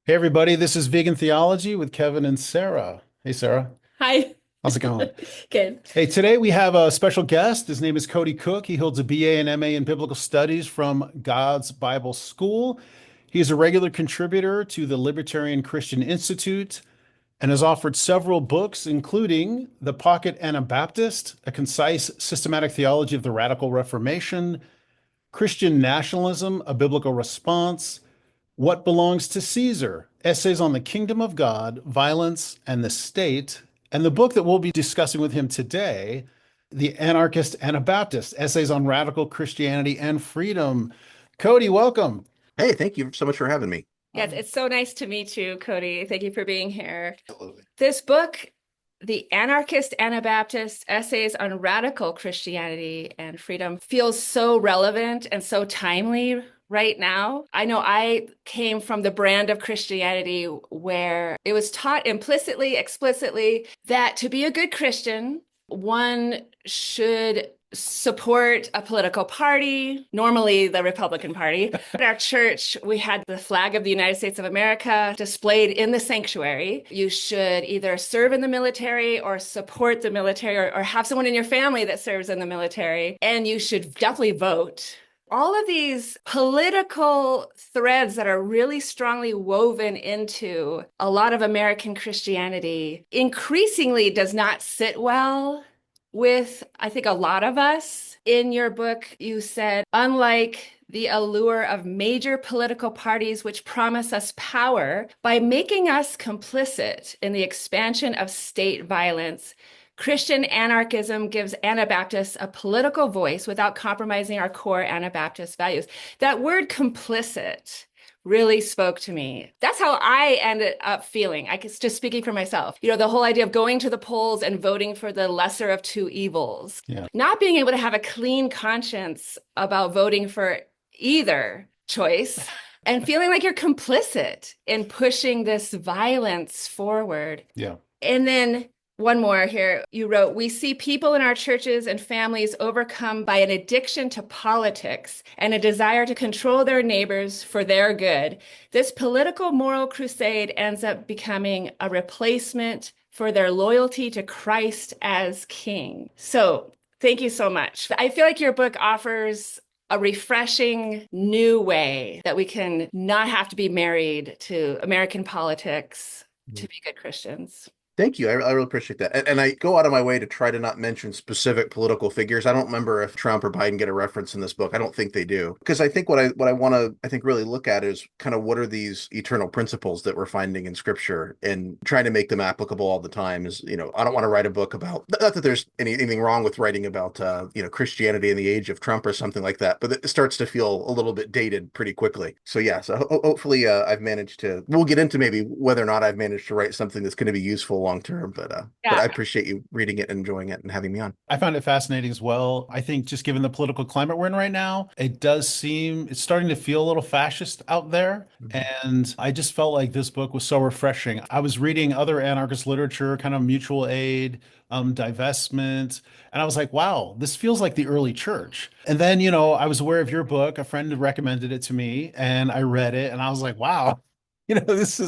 Hey everybody, this is Vegan Theology with Kevin and Sarah. Hey Sarah, Hi. how's it going? Good. Hey, today we have a special guest. His name is Cody Cook. He holds a BA and MA in Biblical Studies from God's Bible School. He is a regular contributor to the Libertarian Christian Institute and has authored several books, including The Pocket Anabaptist, a concise systematic theology of the radical Reformation, Christian Nationalism, a biblical response, What Belongs to Caesar? Essays on the Kingdom of God, Violence, and the State. And the book that we'll be discussing with him today, The Anarchist Anabaptist, Essays on Radical Christianity and Freedom. Cody, welcome. Hey, thank you so much for having me. Yes, it's so nice to meet you, Cody. Thank you for being here. Absolutely. This book, The Anarchist Anabaptist Essays on Radical Christianity and Freedom, feels so relevant and so timely right now. I know I came from the brand of Christianity where it was taught implicitly, explicitly, that to be a good Christian, one should support a political party, normally the Republican Party. At our church, we had the flag of the United States of America displayed in the sanctuary. You should either serve in the military or support the military or have someone in your family that serves in the military. And you should definitely vote. All of these political threads that are really strongly woven into a lot of American Christianity increasingly does not sit well with, I think, a lot of us. In your book, you said, unlike the allure of major political parties which promise us power by making us complicit in the expansion of state violence, Christian anarchism gives Anabaptists a political voice without compromising our core Anabaptist values. That word complicit really spoke to me. That's how I ended up feeling. I guess just speaking for myself, the whole idea of going to the polls and voting for the lesser of two evils, Yeah. not being able to have a clean conscience about voting for either choice and feeling like you're complicit in pushing this violence forward. Yeah. And then one more here. You wrote, we see people in our churches and families overcome by an addiction to politics and a desire to control their neighbors for their good. This political moral crusade ends up becoming a replacement for their loyalty to Christ as King. So thank you so much. I feel like your book offers a refreshing new way that we can not have to be married to American politics to be good Christians. Thank you. I really appreciate that. And I go out of my way to try to not mention specific political figures. I don't remember if Trump or Biden get a reference in this book. I don't think they do. Because I think what I want to, I think, really look at is kind of what are these eternal principles that we're finding in scripture and trying to make them applicable all the time is, I don't want to write a book about, not that there's anything wrong with writing about, Christianity in the age of Trump or something like that, but it starts to feel a little bit dated pretty quickly. So yeah, so hopefully I've managed to, we'll get into maybe whether or not I've managed to write something that's going to be useful long term, but I Yeah. appreciate you reading it and enjoying it and having me on. I found it fascinating as well. I think just given the political climate we're in right now, it does seem it's starting to feel a little fascist out there. And I just felt like this book was so refreshing. I was reading other anarchist literature, kind of mutual aid, divestment, and I was like, wow, this feels like the early church. And then, I was aware of your book. A friend recommended it to me, and I read it, and I was like, wow. This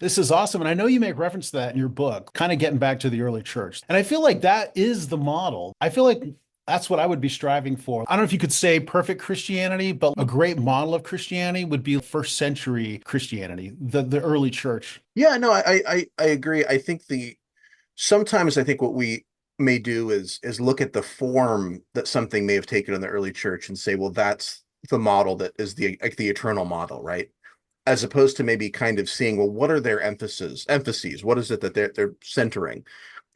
is awesome. And I know you make reference to that in your book, kind of getting back to the early church. And I feel like that is the model. I feel like that's what I would be striving for. I don't know if you could say perfect Christianity, but a great model of Christianity would be first century Christianity, the early church. Yeah, no, I agree. I think sometimes I think what we may do is look at the form that something may have taken in the early church and say, well, that's the model that is the eternal model, right? As opposed to maybe kind of seeing, well, what are their emphases? What is it that they're centering?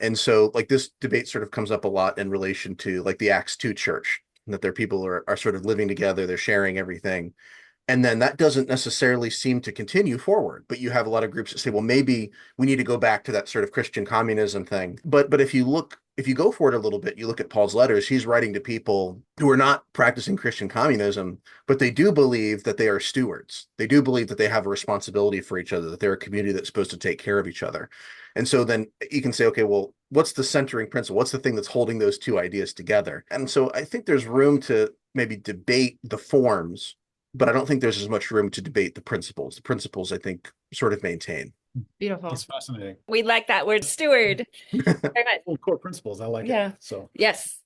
And so like this debate sort of comes up a lot in relation to like the Acts 2 church, that their people are sort of living together, they're sharing everything. And then that doesn't necessarily seem to continue forward. But you have a lot of groups that say, well, maybe we need to go back to that sort of Christian communism thing. But if you go for it a little bit, you look at Paul's letters, he's writing to people who are not practicing Christian communism, but they do believe that they are stewards. They do believe that they have a responsibility for each other, that they're a community that's supposed to take care of each other. And so then you can say, okay, well, what's the centering principle? What's the thing that's holding those two ideas together? And so I think there's room to maybe debate the forms but I don't think there's as much room to debate the principles. The principles, I think, sort of maintain. Beautiful. That's fascinating. We like that word, steward. Very much. Well, core principles. I like Yeah. it. So Yes.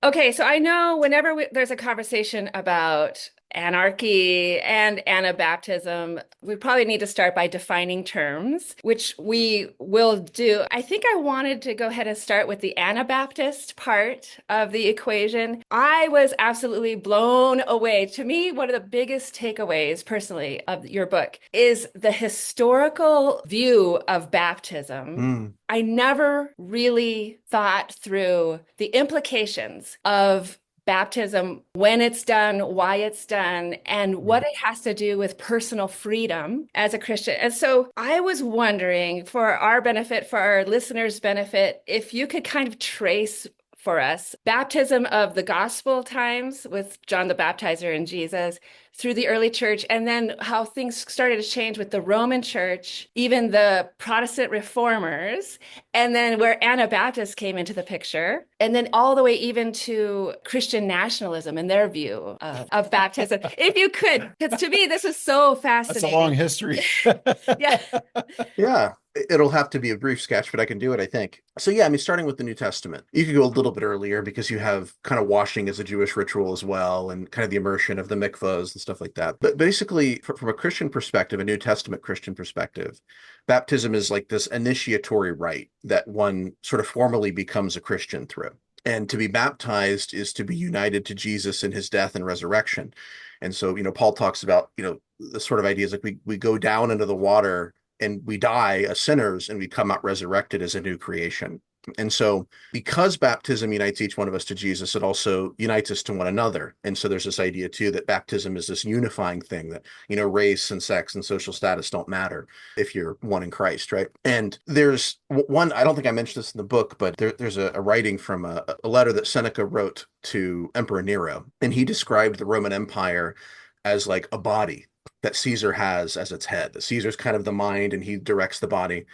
Okay, so I know whenever there's a conversation about anarchy and Anabaptism, we probably need to start by defining terms, which we will do. I think I wanted to go ahead and start with the Anabaptist part of the equation. I was absolutely blown away. To me, one of the biggest takeaways personally of your book is the historical view of baptism. Mm. I never really thought through the implications of baptism, when it's done, why it's done, and what it has to do with personal freedom as a Christian. And so I was wondering, for our benefit, for our listeners' benefit, if you could kind of trace for us baptism of the gospel times with John the Baptizer and Jesus through the early church, and then how things started to change with the Roman church, even the Protestant reformers, and then where Anabaptists came into the picture, and then all the way even to Christian nationalism and their view of baptism. If you could, because to me, this is so fascinating. that's a long history. Yeah. Yeah, it'll have to be a brief sketch, but I can do it, I think. So yeah, I mean, starting with the New Testament, you could go a little bit earlier because you have kind of washing as a Jewish ritual as well, and kind of the immersion of the mikvahs and stuff like that. But basically, from a Christian perspective, a New Testament Christian perspective, baptism is like this initiatory rite that one sort of formally becomes a Christian through. And to be baptized is to be united to Jesus in his death and resurrection. And so, Paul talks about, the sort of ideas like we go down into the water and we die as sinners and we come out resurrected as a new creation. And so because baptism unites each one of us to Jesus, it also unites us to one another. And so there's this idea too that baptism is this unifying thing that, race and sex and social status don't matter if you're one in Christ, right? And there's one, I don't think I mentioned this in the book, but there's a writing from a letter that Seneca wrote to Emperor Nero. And he described the Roman Empire as like a body that Caesar has as its head. That Caesar's kind of the mind and he directs the body.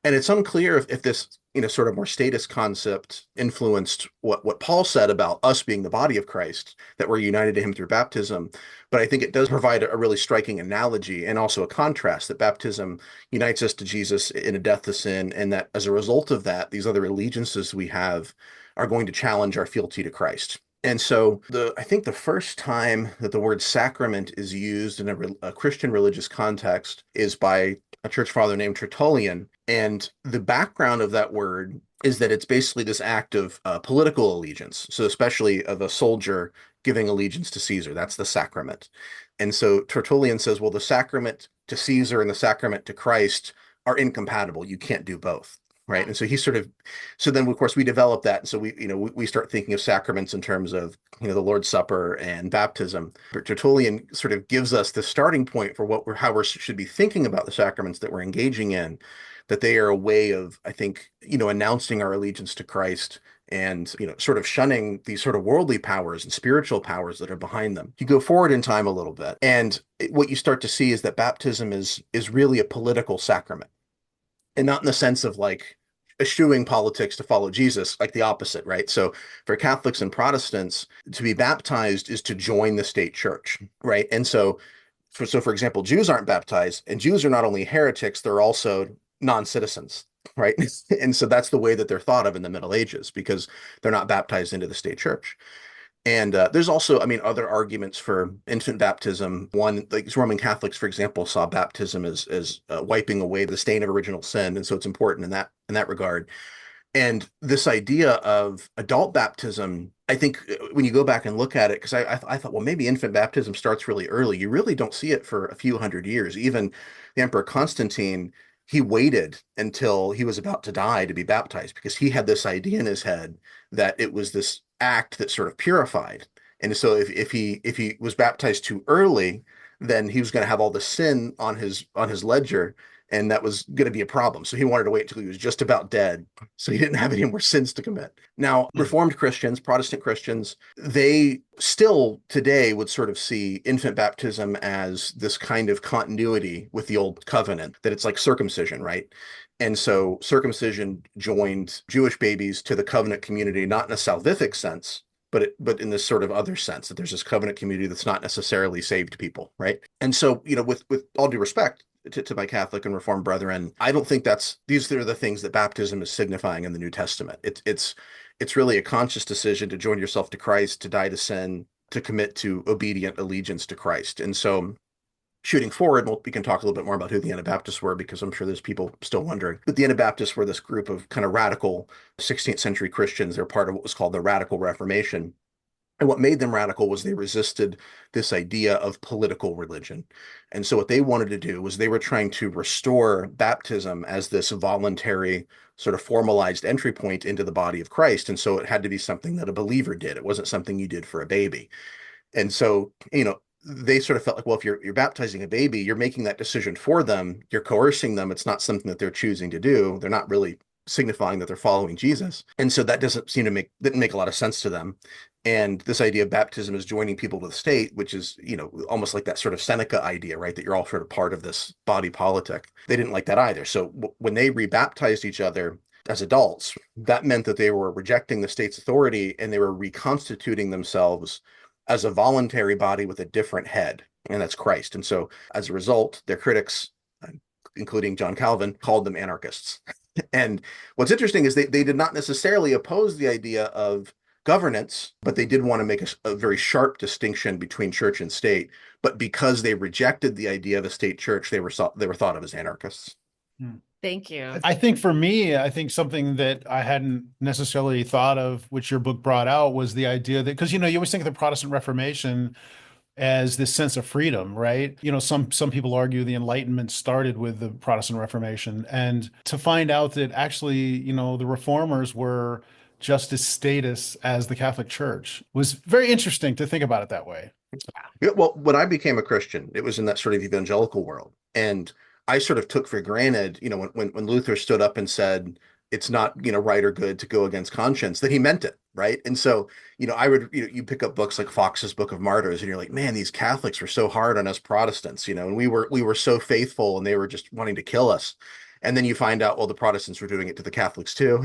And it's unclear if this, sort of more status concept influenced what Paul said about us being the body of Christ, that we're united to him through baptism. But I think it does provide a really striking analogy and also a contrast that baptism unites us to Jesus in a death to sin, and that as a result of that, these other allegiances we have are going to challenge our fealty to Christ. And so I think the first time that the word sacrament is used in a Christian religious context is by a church father named Tertullian. And the background of that word is that it's basically this act of political allegiance. So especially of a soldier giving allegiance to Caesar, that's the sacrament. And so Tertullian says, well, the sacrament to Caesar and the sacrament to Christ are incompatible. You can't do both. Right. And so so then of course we develop that. And so we start thinking of sacraments in terms of, the Lord's Supper and baptism. But Tertullian sort of gives us the starting point for how we should be thinking about the sacraments that we're engaging in, that they are a way of, I think, announcing our allegiance to Christ and, sort of shunning these sort of worldly powers and spiritual powers that are behind them. You go forward in time a little bit, and what you start to see is that baptism is really a political sacrament. And not in the sense of like eschewing politics to follow Jesus, like the opposite, right? So for Catholics and Protestants, to be baptized is to join the state church, right? And so for example, Jews aren't baptized, and Jews are not only heretics, they're also non-citizens, right? And so that's the way that they're thought of in the Middle Ages, because they're not baptized into the state church. And there's also, other arguments for infant baptism. One, like Roman Catholics, for example, saw baptism as wiping away the stain of original sin, and so it's important in that regard. And this idea of adult baptism, I think when you go back and look at it, because I thought, well, maybe infant baptism starts really early. You really don't see it for a few hundred years. Even the Emperor Constantine, he waited until he was about to die to be baptized because he had this idea in his head that it was this act that sort of purified. And so if he was baptized too early, then he was going to have all the sin on his ledger, and that was going to be a problem. So he wanted to wait until he was just about dead, so he didn't have any more sins to commit. Now, Reformed Christians, Protestant Christians, they still today would sort of see infant baptism as this kind of continuity with the old covenant, that it's like circumcision, right? And so circumcision joined Jewish babies to the covenant community, not in a salvific sense, but in this sort of other sense that there's this covenant community that's not necessarily saved people, right? And so, with all due respect to my Catholic and Reformed brethren, I don't think these are the things that baptism is signifying in the New Testament. It's really a conscious decision to join yourself to Christ, to die to sin, to commit to obedient allegiance to Christ. And so, shooting forward, we can talk a little bit more about who the Anabaptists were, because I'm sure there's people still wondering. But the Anabaptists were this group of kind of radical 16th century Christians. They're part of what was called the Radical Reformation. And what made them radical was they resisted this idea of political religion. And so what they wanted to do was they were trying to restore baptism as this voluntary, sort of formalized entry point into the body of Christ. And so it had to be something that a believer did. It wasn't something you did for a baby. And so, they sort of felt like, well, if you're baptizing a baby, you're making that decision for them. You're coercing them. It's not something that they're choosing to do. They're not really signifying that they're following Jesus. And so that didn't make a lot of sense to them. And this idea of baptism is joining people to the state, which is, almost like that sort of Seneca idea, right? That you're all sort of part of this body politic. They didn't like that either. So when they rebaptized each other as adults, that meant that they were rejecting the state's authority and they were reconstituting themselves as a voluntary body with a different head, and that's Christ. And so as a result, their critics, including John Calvin, called them anarchists. And what's interesting is they did not necessarily oppose the idea of governance, but they did want to make a very sharp distinction between church and state. But because they rejected the idea of a state church, they were thought of as anarchists. Thank you. I think for me, something that I hadn't necessarily thought of, which your book brought out, was the idea that, because, you always think of the Protestant Reformation as this sense of freedom, right? Some people argue the Enlightenment started with the Protestant Reformation, and to find out that actually, the Reformers were just as status as the Catholic Church was very interesting to think about it that way. Yeah, well, when I became a Christian, it was in that sort of evangelical world. And I sort of took for granted, when Luther stood up and said, it's not, right or good to go against conscience, that he meant it, right? And so, I would, you pick up books like Fox's Book of Martyrs, and you're like, man, these Catholics were so hard on us Protestants, and we were so faithful, and they were just wanting to kill us. And then you find out, well, the Protestants were doing it to the Catholics too.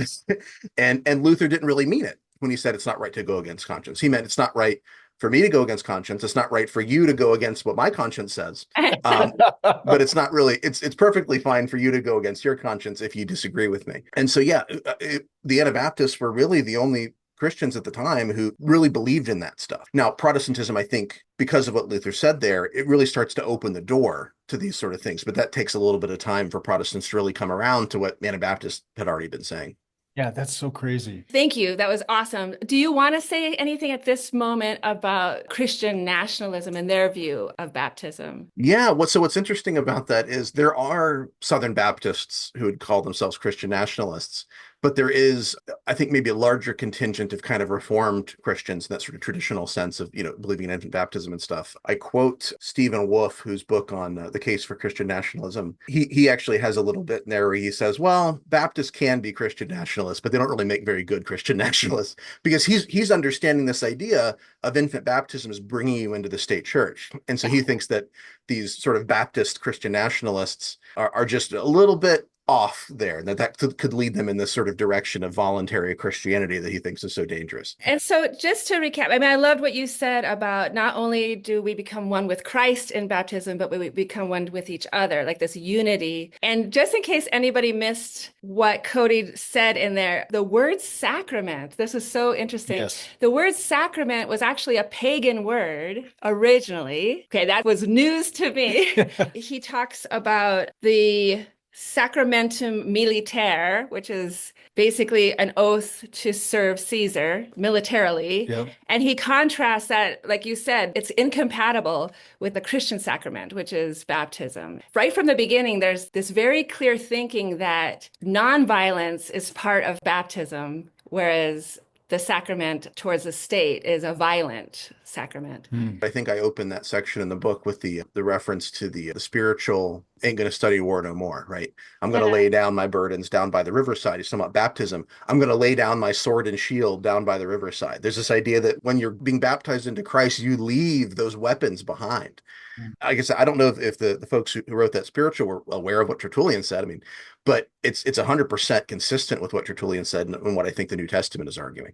and Luther didn't really mean it when he said it's not right to go against conscience. He meant it's not right for me to go against conscience. It's not right for you to go against what my conscience says. But it's not really, it's perfectly fine for you to go against your conscience if you disagree with me. And so, the Anabaptists were really the only Christians at the time who really believed in that stuff. Now, Protestantism, I think, because of what Luther said there, it really starts to open the door to these sort of things. But that takes a little bit of time for Protestants to really come around to what Anabaptists had already been saying. Yeah, that's so crazy. Thank you. That was awesome. Do you want to say anything at this moment about Christian nationalism and their view of baptism? Yeah. What's interesting about that is there are Southern Baptists who would call themselves Christian nationalists, but there is, I think, maybe a larger contingent of kind of Reformed Christians in that sort of traditional sense of, believing in infant baptism and stuff. I quote Stephen Wolfe, whose book on the case for Christian nationalism. He actually has a little bit in there where he says, well, Baptists can be Christian nationalists, but they don't really make very good Christian nationalists, because he's understanding this idea of infant baptism as bringing you into the state church. And so he thinks that these sort of Baptist Christian nationalists are just a little bit off there, that could lead them in this sort of direction of voluntary Christianity that he thinks is so dangerous. And so just to recap, I loved what you said about not only do we become one with Christ in baptism, but we become one with each other, like this unity. And just in case anybody missed what Cody said in there, the word sacrament, this is so interesting. Yes. The word sacrament was actually a pagan word originally. Okay, that was news to me. He talks about the Sacramentum Militare, which is basically an oath to serve Caesar militarily. Yep. And he contrasts that, like you said, it's incompatible with the Christian sacrament, which is baptism. Right from the beginning, there's this very clear thinking that nonviolence is part of baptism, whereas the sacrament towards the state is a violent sacrament. I think I opened that section in the book with the reference to the spiritual ain't going to study war no more, right? I'm going to lay down my burdens down by the riverside. He's talking about baptism. I'm going to lay down my sword and shield down by the riverside. There's this idea that when you're being baptized into Christ, you leave those weapons behind. I guess I don't know if the folks who wrote that spiritual were aware of what Tertullian said. But it's 100% consistent with what Tertullian said and what I think the New Testament is arguing.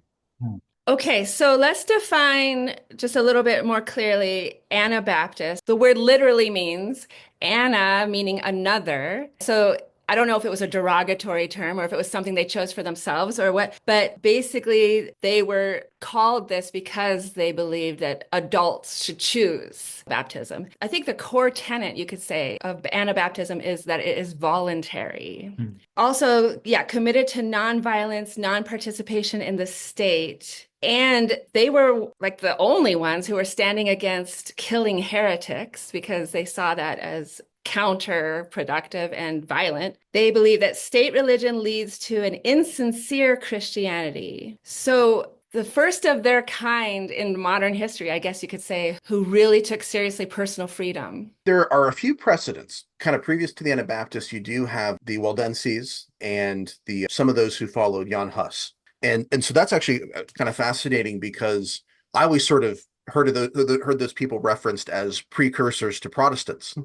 Okay, so let's define just a little bit more clearly Anabaptist. The word literally means Anna, meaning another. So I don't know if it was a derogatory term or if it was something they chose for themselves or what, but basically they were called this because they believed that adults should choose baptism. I think the core tenet, you could say, of Anabaptism is that it is voluntary. Also, yeah, committed to nonviolence, non-participation in the state. And they were like the only ones who were standing against killing heretics because they saw that as counterproductive and violent. They believe that state religion leads to an insincere Christianity. So the first of their kind in modern history, I guess you could say, who really took seriously personal freedom. There are a few precedents. Kind of previous to the Anabaptists, you do have the Waldenses and the some of those who followed Jan Hus. And so that's actually kind of fascinating because I always sort of heard heard those people referenced as precursors to Protestants,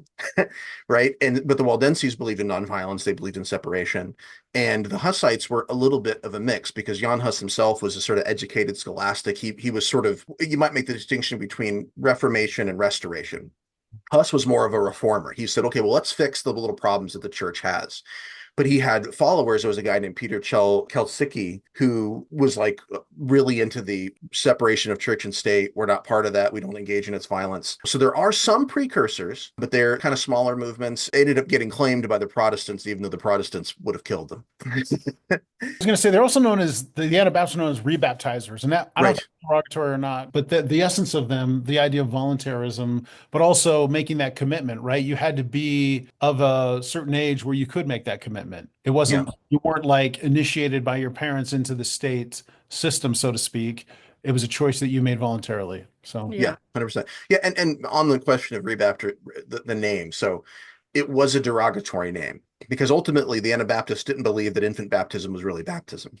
right? But the Waldenses believed in nonviolence, they believed in separation, and the Hussites were a little bit of a mix because Jan Hus himself was a sort of educated scholastic. He was sort of, you might make the distinction between Reformation and Restoration. Huss was more of a reformer. He said, okay, well, let's fix the little problems that the church has. But he had followers. There was a guy named Peter Kelsicki who was like really into the separation of church and state. We're not part of that. We don't engage in its violence. So there are some precursors, but they're kind of smaller movements. They ended up getting claimed by the Protestants, even though the Protestants would have killed them. I was going to say they're also known as the Anabaptists are known as rebaptizers, and that I don't know if it's derogatory or not, but the essence of them, the idea of voluntarism, but also making that commitment, right? You had to be of a certain age where you could make that commitment. It wasn't, you weren't like initiated by your parents into the state system, so to speak. It was a choice that you made voluntarily. So yeah, 100%. Yeah, and on the question of rebaptist, the name, so it was a derogatory name because ultimately the Anabaptists didn't believe that infant baptism was really baptism.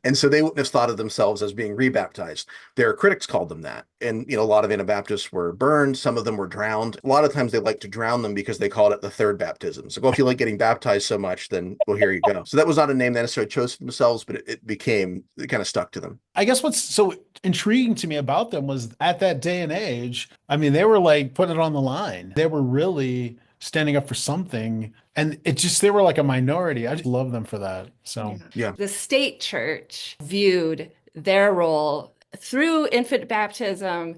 And so they wouldn't have thought of themselves as being rebaptized. Their critics called them that. And, you know, a lot of Anabaptists were burned. Some of them were drowned. A lot of times they like to drown them because they called it the third baptism. So, well, if you like getting baptized so much, then, well, here you go. So that was not a name they necessarily chose for themselves, but it kind of stuck to them. I guess what's so intriguing to me about them was at that day and age, I mean, they were like putting it on the line. They were really standing up for something. And it just, they were like a minority. I just love them for that. So, yeah. The state church viewed their role through infant baptism.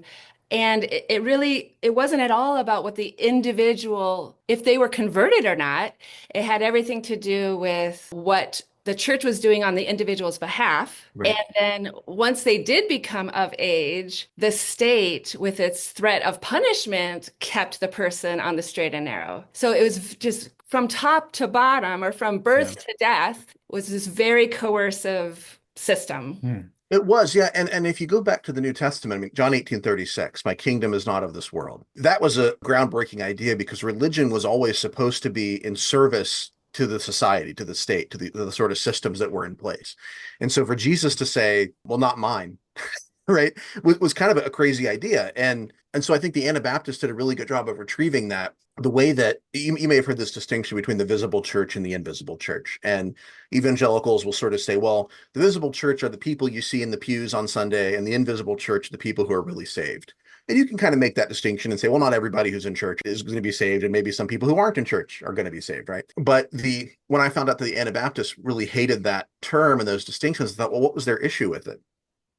And it wasn't at all about what the individual, if they were converted or not. It had everything to do with what the church was doing on the individual's behalf. Right. And then once they did become of age, the state, with its threat of punishment, kept the person on the straight and narrow. So it was just from top to bottom, or from birth to death, was this very coercive system. It was, yeah. And if you go back to the New Testament, I mean, John 18:36, my kingdom is not of this world. That was a groundbreaking idea because religion was always supposed to be in service to the society, to the state, to the sort of systems that were in place. And so for Jesus to say, well, not mine, right, was kind of a crazy idea. And so I think the Anabaptists did a really good job of retrieving that. The way that you may have heard this distinction between the visible church and the invisible church. And evangelicals will sort of say, well, the visible church are the people you see in the pews on Sunday, and the invisible church are the people who are really saved. And you can kind of make that distinction and say, well, not everybody who's in church is going to be saved, and maybe some people who aren't in church are going to be saved, right? But when I found out that the Anabaptists really hated that term and those distinctions, I thought, well, what was their issue with it?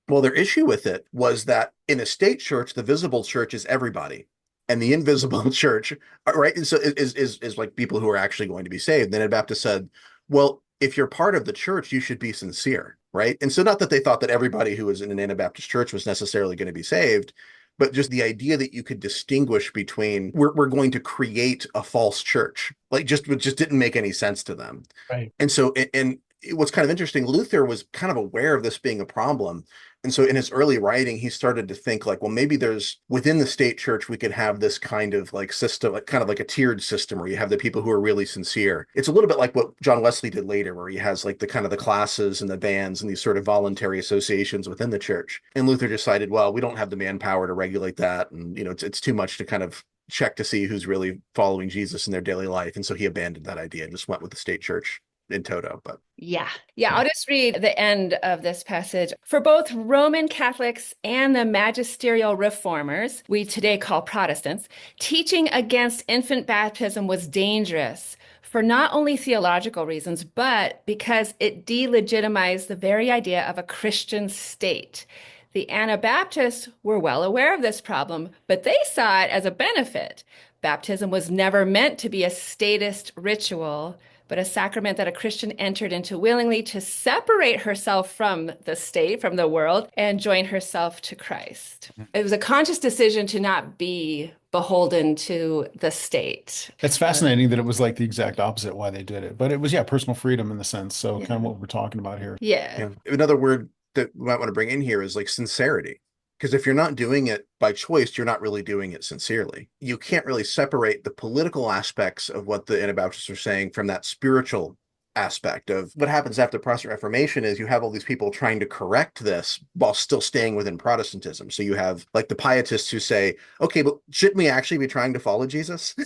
Well, their issue with it was that in a state church, the visible church is everybody. And the invisible church, right, so is like people who are actually going to be saved. And then Anabaptists said, well, if you're part of the church, you should be sincere, right? And so not that they thought that everybody who was in an Anabaptist church was necessarily going to be saved, but just the idea that you could distinguish between we're going to create a false church, like just didn't make any sense to them. right. And so, and what's kind of interesting, Luther was kind of aware of this being a problem. And so in his early writing, he started to think like, well, maybe there's within the state church, we could have this kind of like system, like kind of like a tiered system where you have the people who are really sincere. It's a little bit like what John Wesley did later, where he has like the kind of the classes and the bands and these sort of voluntary associations within the church. And Luther decided, well, we don't have the manpower to regulate that. And, you know, it's too much to kind of check to see who's really following Jesus in their daily life. And so he abandoned that idea and just went with the state church. in toto, but Yeah. Yeah. I'll just read the end of this passage. For both Roman Catholics and the magisterial reformers, we today call Protestants, teaching against infant baptism was dangerous for not only theological reasons, but because it delegitimized the very idea of a Christian state. The Anabaptists were well aware of this problem, but they saw it as a benefit. Baptism was never meant to be a statist ritual, but a sacrament that a Christian entered into willingly to separate herself from the state, from the world, and join herself to Christ. It was a conscious decision to not be beholden to the state. It's fascinating that it was like the exact opposite why they did it. But it was, yeah, personal freedom in the sense. So Yeah. kind of what we're talking about here. Yeah. Another word that we might want to bring in here is like sincerity. Because if you're not doing it by choice, you're not really doing it sincerely. You can't really separate the political aspects of what the Anabaptists are saying from that spiritual aspect of what happens after the Protestant Reformation is you have all these people trying to correct this while still staying within Protestantism. So you have like the pietists who say, okay, but shouldn't we actually be trying to follow Jesus?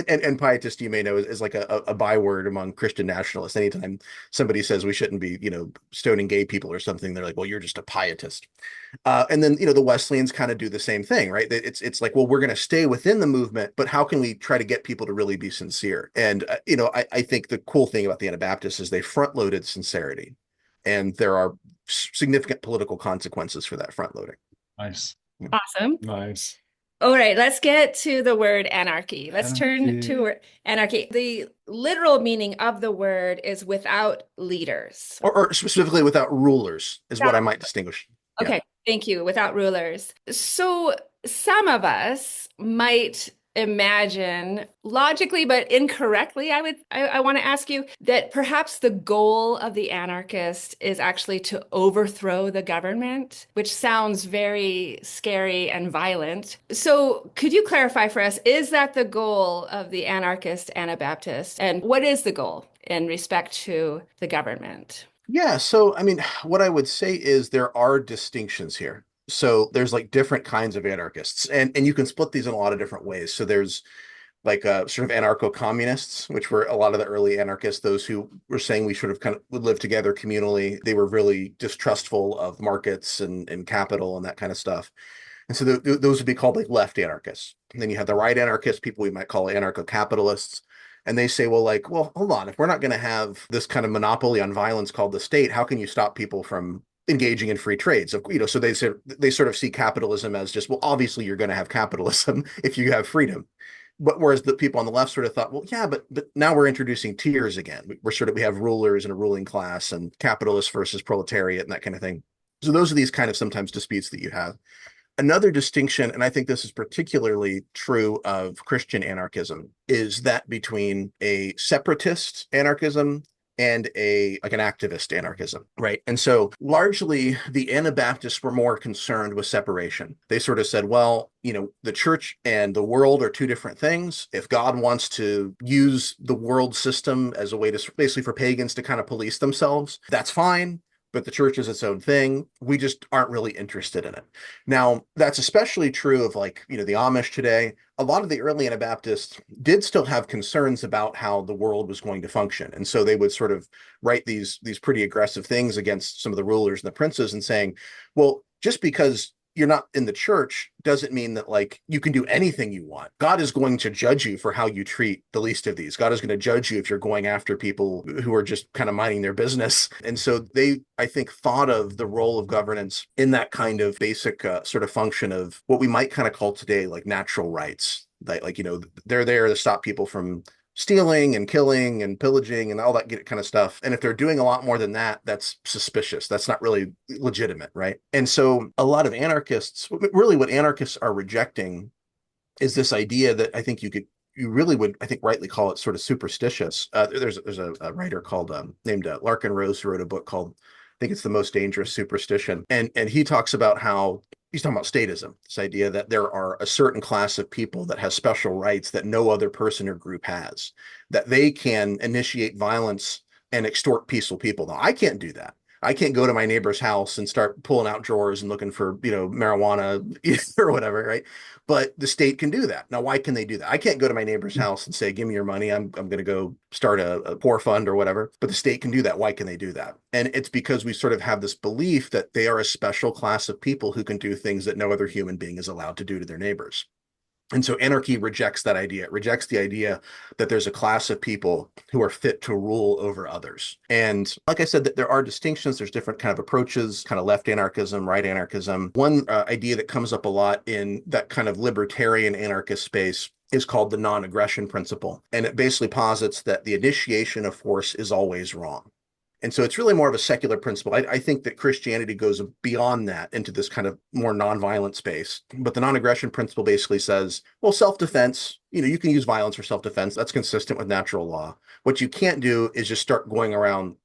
and pietist, you may know, is like a byword among Christian nationalists. Anytime somebody says we shouldn't be, stoning gay people or something, they're like, well, you're just a pietist. And then, the Wesleyans kind of do the same thing, right? It's like, well, we're going to stay within the movement, but how can we try to get people to really be sincere? And, I think the cool thing about the Anabaptists is they front loaded sincerity, and there are significant political consequences for that front loading. Nice. Awesome. Nice. All right, let's get to the word anarchy. Let's turn Anarchy. to anarchy. The literal meaning of the word is without leaders. Or specifically without rulers is what I might distinguish. Okay, thank you. Without rulers. So some of us might imagine logically but incorrectly, I want to ask you that perhaps the goal of the anarchist is actually to overthrow the government, which sounds very scary and violent. So could you clarify for us, is that the goal of the Anarchist Anabaptist? And what is the goal in respect to the government? Yeah, so I mean, what I would say is there are distinctions here. So there's like different kinds of anarchists, and you can split these in a lot of different ways. So there's like sort of anarcho-communists, which were a lot of the early anarchists, those who were saying we sort of kind of would live together communally. They were really distrustful of markets and capital and that kind of stuff. And so those would be called like left anarchists. And then you have the right anarchists, people we might call anarcho-capitalists. And they say, well, hold on, if we're not going to have this kind of monopoly on violence called the state, how can you stop people from engaging in free trade? So, so they sort of see capitalism as just, well, obviously you're going to have capitalism if you have freedom. But whereas the people on the left sort of thought, well, yeah, but now we're introducing tiers again. We have rulers and a ruling class and capitalists versus proletariat and that kind of thing. So those are these kind of sometimes disputes that you have. Another distinction, and I think this is particularly true of Christian anarchism, is that between a separatist anarchism and an activist anarchism, right? And so largely the Anabaptists were more concerned with separation. They sort of said, well, the church and the world are two different things. If God wants to use the world system as a way to basically for pagans to kind of police themselves, that's fine. But the church is its own thing. We just aren't really interested in it. Now, that's especially true of the Amish today. A lot of the early Anabaptists did still have concerns about how the world was going to function. And so they would sort of write these pretty aggressive things against some of the rulers and the princes and saying, well, just because you're not in the church doesn't mean that you can do anything you want. God is going to judge you for how you treat the least of these. God is going to judge you if you're going after people who are just kind of minding their business. And so they, I think, thought of the role of governance in that kind of basic sort of function of what we might kind of call today natural rights. They're there to stop people from stealing and killing and pillaging and all that kind of stuff. And if they're doing a lot more than that, that's suspicious. That's not really legitimate, right? And so a lot of anarchists, really what anarchists are rejecting is this idea that I think you really would, I think, rightly call it sort of superstitious. There's a writer called named Larkin Rose who wrote a book called, I think it's The Most Dangerous Superstition. And he talks about how he's talking about statism, this idea that there are a certain class of people that has special rights that no other person or group has, that they can initiate violence and extort peaceful people. Now, I can't do that. I can't go to my neighbor's house and start pulling out drawers and looking for, marijuana or whatever, right? But the state can do that. Now, why can they do that? I can't go to my neighbor's house and say, give me your money. I'm going to go start a poor fund or whatever. But the state can do that. Why can they do that? And it's because we sort of have this belief that they are a special class of people who can do things that no other human being is allowed to do to their neighbors. And so anarchy rejects that idea. It rejects the idea that there's a class of people who are fit to rule over others. And like I said, that there are distinctions. There's different kind of approaches, kind of left anarchism, right anarchism. One idea that comes up a lot in that kind of libertarian anarchist space is called the non-aggression principle. And it basically posits that the initiation of force is always wrong. And so it's really more of a secular principle. I think that Christianity goes beyond that into this kind of more nonviolent space. But the non-aggression principle basically says, well, self-defense, you can use violence for self-defense. That's consistent with natural law. What you can't do is just start going around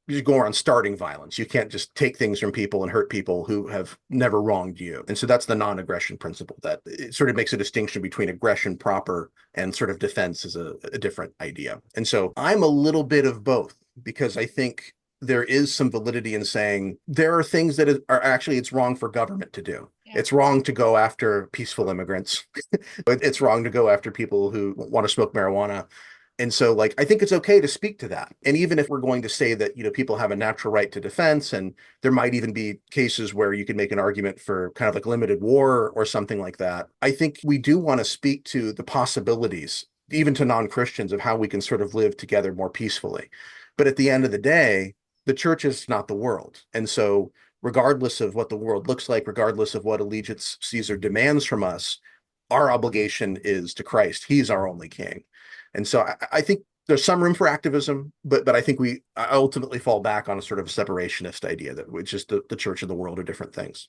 starting violence. You can't just take things from people and hurt people who have never wronged you. And so that's the non-aggression principle, that it sort of makes a distinction between aggression proper and sort of defense is a different idea. And so I'm a little bit of both, because I think there is some validity in saying there are things that are actually, it's wrong for government to do. Yeah. It's wrong to go after peaceful immigrants. It's wrong to go after people who want to smoke marijuana. And so, I think it's okay to speak to that. And even if we're going to say that, people have a natural right to defense, and there might even be cases where you can make an argument for kind of like limited war or something like that, I think we do want to speak to the possibilities, even to non-Christians, of how we can sort of live together more peacefully. But at the end of the day, the church is not the world. And so regardless of what the world looks like, regardless of what allegiance Caesar demands from us, our obligation is to Christ. He's our only king. And so I think there's some room for activism, but I think we ultimately fall back on a sort of separationist idea that which is the church and the world are different things.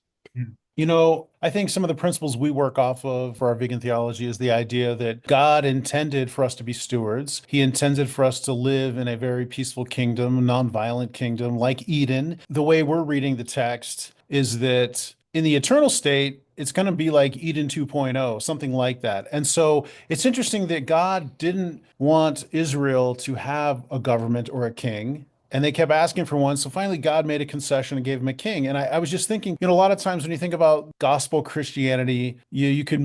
I think some of the principles we work off of for our vegan theology is the idea that God intended for us to be stewards. He intended for us to live in a very peaceful kingdom, nonviolent kingdom like Eden. The way we're reading the text is that in the eternal state, it's going to be like Eden 2.0, something like that. And so it's interesting that God didn't want Israel to have a government or a king. And they kept asking for one. So finally, God made a concession and gave him a king. And I was just thinking, a lot of times when you think about gospel Christianity,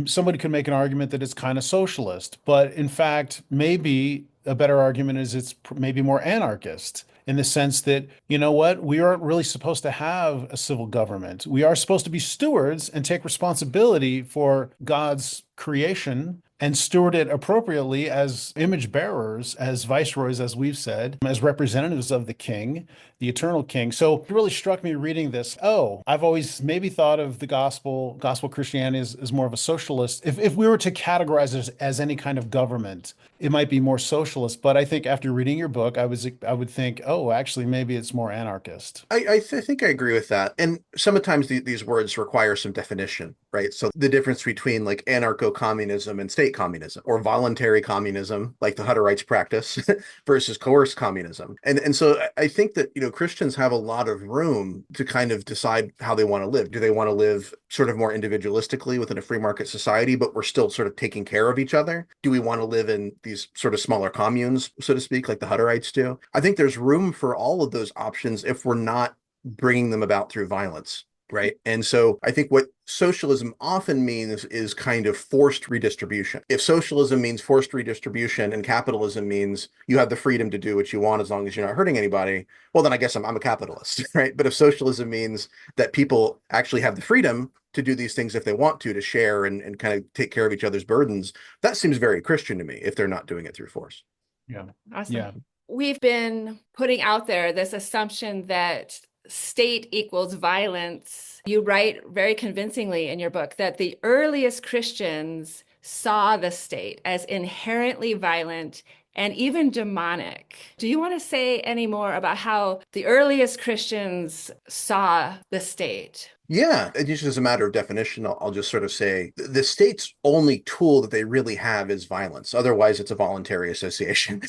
somebody could make an argument that it's kind of socialist. But in fact, maybe a better argument is it's maybe more anarchist, in the sense that, we aren't really supposed to have a civil government. We are supposed to be stewards and take responsibility for God's creation and steward it appropriately as image bearers, as viceroys, as we've said, as representatives of the king, the eternal king. So it really struck me reading this. Oh, I've always maybe thought of the gospel Christianity as more of a socialist. If we were to categorize it as any kind of government, it might be more socialist. But I think after reading your book, I would think, oh, actually, maybe it's more anarchist. I think I agree with that. And sometimes these words require some definition, right? So the difference between like anarcho-communism and state communism, or voluntary communism, like the Hutterites practice, versus coerced communism. And so I think that, Christians have a lot of room to kind of decide how they want to live. Do they want to live sort of more individualistically within a free market society, but we're still sort of taking care of each other? Do we want to live in these sort of smaller communes, so to speak, like the Hutterites do? I think there's room for all of those options if we're not bringing them about through violence. Right. And so I think what socialism often means is kind of forced redistribution. If socialism means forced redistribution and capitalism means you have the freedom to do what you want as long as you're not hurting anybody, well, then I guess I'm a capitalist. Right. But if socialism means that people actually have the freedom to do these things if they want to share and kind of take care of each other's burdens, that seems very Christian to me if they're not doing it through force. Yeah. Awesome. Yeah. We've been putting out there this assumption that state equals violence. You write very convincingly in your book that the earliest Christians saw the state as inherently violent and even demonic. Do you want to say any more about how the earliest Christians saw the state? Yeah, and just as a matter of definition, I'll just sort of say the state's only tool that they really have is violence. Otherwise, it's a voluntary association,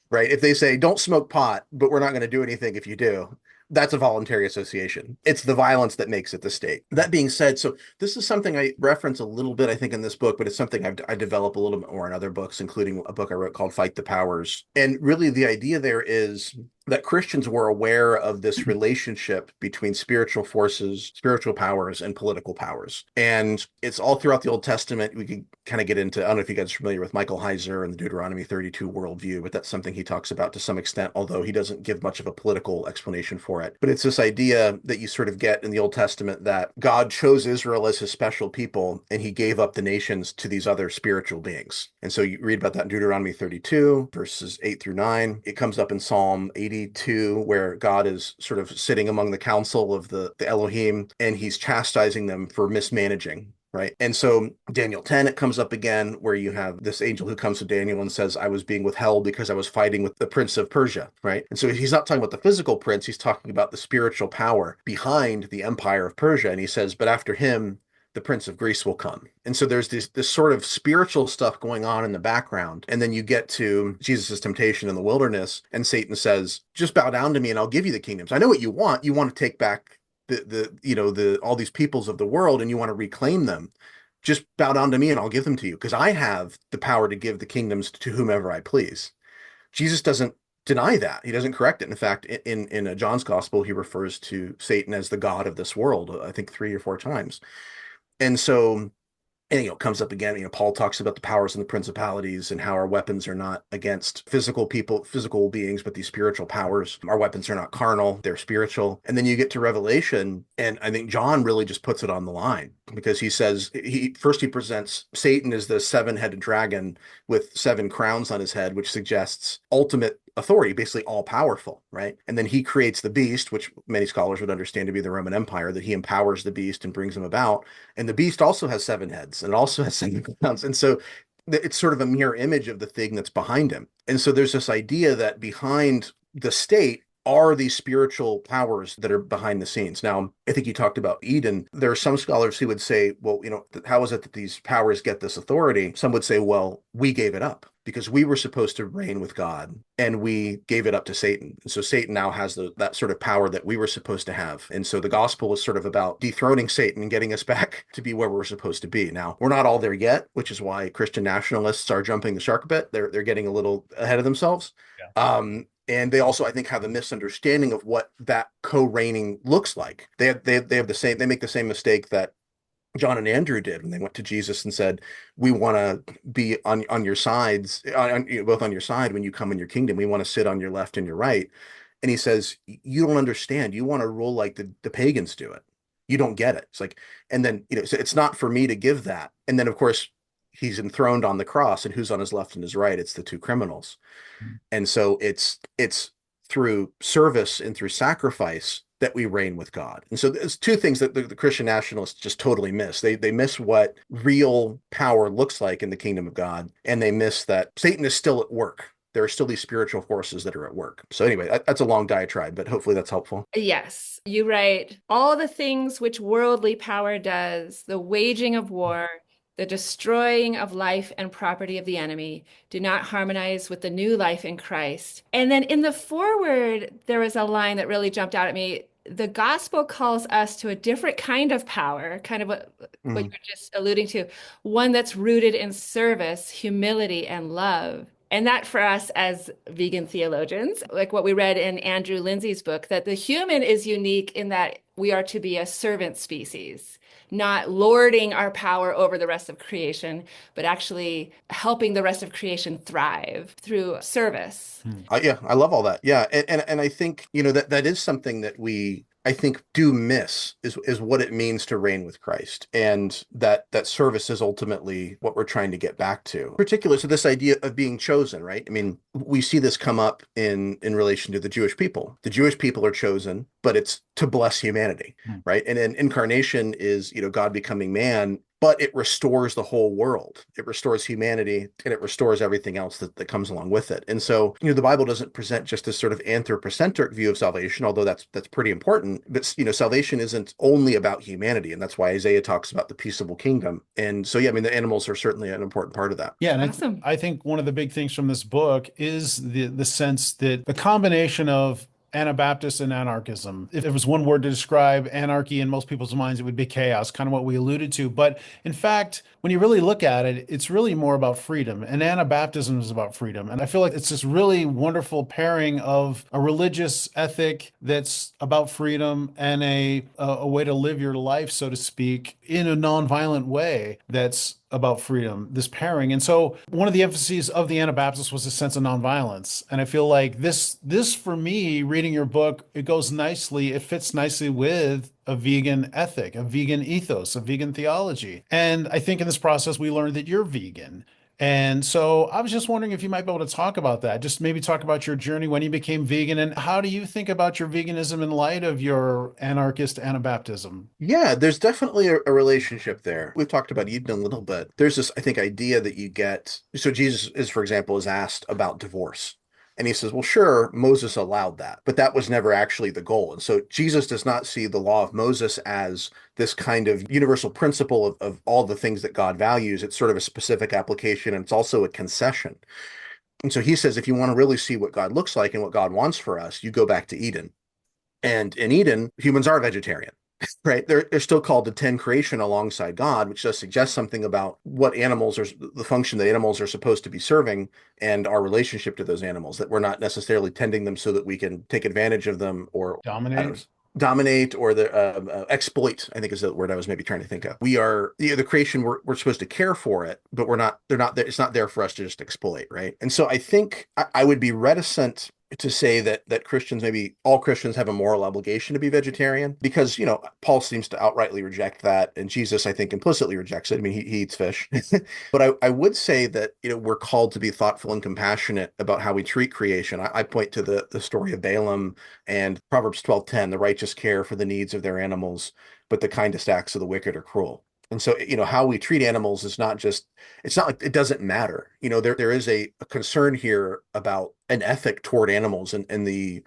right? If they say, don't smoke pot, but we're not going to do anything if you do, that's a voluntary association. It's the violence that makes it the state. That being said, so this is something I reference a little bit, I think, in this book, but it's something I develop a little bit more in other books, including a book I wrote called Fight the Powers. And really the idea there is that Christians were aware of this relationship between spiritual forces, spiritual powers, and political powers. And it's all throughout the Old Testament. We can kind of get into, I don't know if you guys are familiar with Michael Heiser and the Deuteronomy 32 worldview, but that's something he talks about to some extent, although he doesn't give much of a political explanation for it. But it's this idea that you sort of get in the Old Testament that God chose Israel as his special people, and he gave up the nations to these other spiritual beings. And so you read about that in Deuteronomy 32, verses 8 through 9. It comes up in Psalm 82, where God is sort of sitting among the council of the Elohim, and he's chastising them for mismanaging. Right. And so Daniel 10, it comes up again, where you have this angel who comes to Daniel and says, I was being withheld because I was fighting with the prince of Persia. Right. And so he's not talking about the physical prince. He's talking about the spiritual power behind the empire of Persia. And he says, but after him, the prince of Greece will come. And so there's this sort of spiritual stuff going on in the background. And then you get to Jesus' temptation in the wilderness, and Satan says, just bow down to me and I'll give you the kingdoms. I know what you want. You want to take back the all these peoples of the world, and you want to reclaim them. Just bow down to me and I'll give them to you, because I have the power to give the kingdoms to whomever I please. Jesus doesn't deny that. He doesn't correct it. In fact, in John's gospel, he refers to Satan as the god of this world, I think 3 or 4 times. And so, and it comes up again, Paul talks about the powers and the principalities and how our weapons are not against physical people, physical beings, but these spiritual powers. Our weapons are not carnal, they're spiritual. And then you get to Revelation, and I think John really just puts it on the line, because he says, he presents Satan as the 7-headed dragon with 7 crowns on his head, which suggests ultimate authority, basically all powerful, right? And then he creates the beast, which many scholars would understand to be the Roman Empire, that he empowers the beast and brings him about. And the beast also has 7 heads, and it also has 7 crowns. And so it's sort of a mirror image of the thing that's behind him. And so there's this idea that behind the state are these spiritual powers that are behind the scenes. Now, I think you talked about Eden. There are some scholars who would say, well, how is it that these powers get this authority? Some would say, well, we gave it up because we were supposed to reign with God, and we gave it up to Satan. And so Satan now has that sort of power that we were supposed to have. And so the gospel is sort of about dethroning Satan and getting us back to be where we're supposed to be. Now, we're not all there yet, which is why Christian nationalists are jumping the shark a bit. They're getting a little ahead of themselves. Yeah. And they also, I think, have a misunderstanding of what that co-reigning looks like. They make the same mistake that John and Andrew did when they went to Jesus and said, we want to be on your sides, both on your side when you come in your kingdom. We want to sit on your left and your right. And he says, you don't understand. You want to rule like the pagans do it. You don't get it. It's like, and then, so it's not for me to give that. And then, of course, he's enthroned on the cross, and who's on his left and his right? It's the 2 criminals. Mm-hmm. And so it's through service and through sacrifice that we reign with God. And so there's 2 things that the Christian nationalists just totally miss. They miss what real power looks like in the kingdom of God, and they miss that Satan is still at work. There are still these spiritual forces that are at work. So anyway, that's a long diatribe, but hopefully that's helpful. Yes, you write, all the things which worldly power does, the waging of war, the destroying of life and property of the enemy, do not harmonize with the new life in Christ. And then in the foreword, there was a line that really jumped out at me. The gospel calls us to a different kind of power, kind of what you were just alluding to, one that's rooted in service, humility, and love. And that for us as vegan theologians, like what we read in Andrew Lindsay's book, that the human is unique in that we are to be a servant species, not lording our power over the rest of creation, but actually helping the rest of creation thrive through service. Yeah, I love all that. Yeah. And I think, that is something that we, I think, do miss is what it means to reign with Christ. And that service is ultimately what we're trying to get back to. Particularly, so this idea of being chosen, right? I mean, we see this come up in relation to the Jewish people. The Jewish people are chosen, but it's to bless humanity, right? And then incarnation is, God becoming man, but it restores the whole world. It restores humanity, and it restores everything else that comes along with it. And so, the Bible doesn't present just this sort of anthropocentric view of salvation, although that's pretty important. But, salvation isn't only about humanity. And that's why Isaiah talks about the peaceable kingdom. And so, yeah, I mean, the animals are certainly an important part of that. Yeah. And awesome. I think one of the big things from this book is the sense that the combination of Anabaptist and anarchism. If there was one word to describe anarchy in most people's minds, it would be chaos, kind of what we alluded to. But in fact, when you really look at it, it's really more about freedom. And Anabaptism is about freedom. And I feel like it's this really wonderful pairing of a religious ethic that's about freedom and a way to live your life, so to speak, in a nonviolent way that's about freedom, this pairing. And so one of the emphases of the Anabaptists was a sense of nonviolence. And I feel like this for me, reading your book, it goes nicely, it fits nicely with a vegan ethic, a vegan ethos, a vegan theology. And I think in this process, we learned that you're vegan. And so I was just wondering if you might be able to talk about that. Just maybe talk about your journey when you became vegan and how do you think about your veganism in light of your anarchist Anabaptism? Yeah, there's definitely a relationship there. We've talked about Eden a little bit. There's this, I think, idea that you get. So Jesus is, for example, is asked about divorce. And he says, well, sure, Moses allowed that, but that was never actually the goal. And so Jesus does not see the law of Moses as this kind of universal principle of all the things that God values. It's sort of a specific application, and it's also a concession. And so he says, if you want to really see what God looks like and what God wants for us, you go back to Eden. And in Eden, humans are vegetarian, right? They're still called to tend creation alongside God, which does suggest something about what animals are, the function that animals are supposed to be serving, and our relationship to those animals, that we're not necessarily tending them so that we can take advantage of them or, I don't know, Dominate? dominate or exploit, I think is the word I was maybe trying to think of. We are the creation, we're supposed to care for it, but they're not there. It's not there for us to just exploit, right? And so I think I would be reticent to say that Christians, maybe all Christians, have a moral obligation to be vegetarian, because Paul seems to outrightly reject that, and Jesus, I think, implicitly rejects it. I mean, he eats fish. But I would say that we're called to be thoughtful and compassionate about how we treat creation. I point to the story of Balaam and Proverbs 12:10, the righteous care for the needs of their animals, but the kindest acts of the wicked are cruel. And so, how we treat animals is not just, it's not like it doesn't matter. There is a concern here about an ethic toward animals, and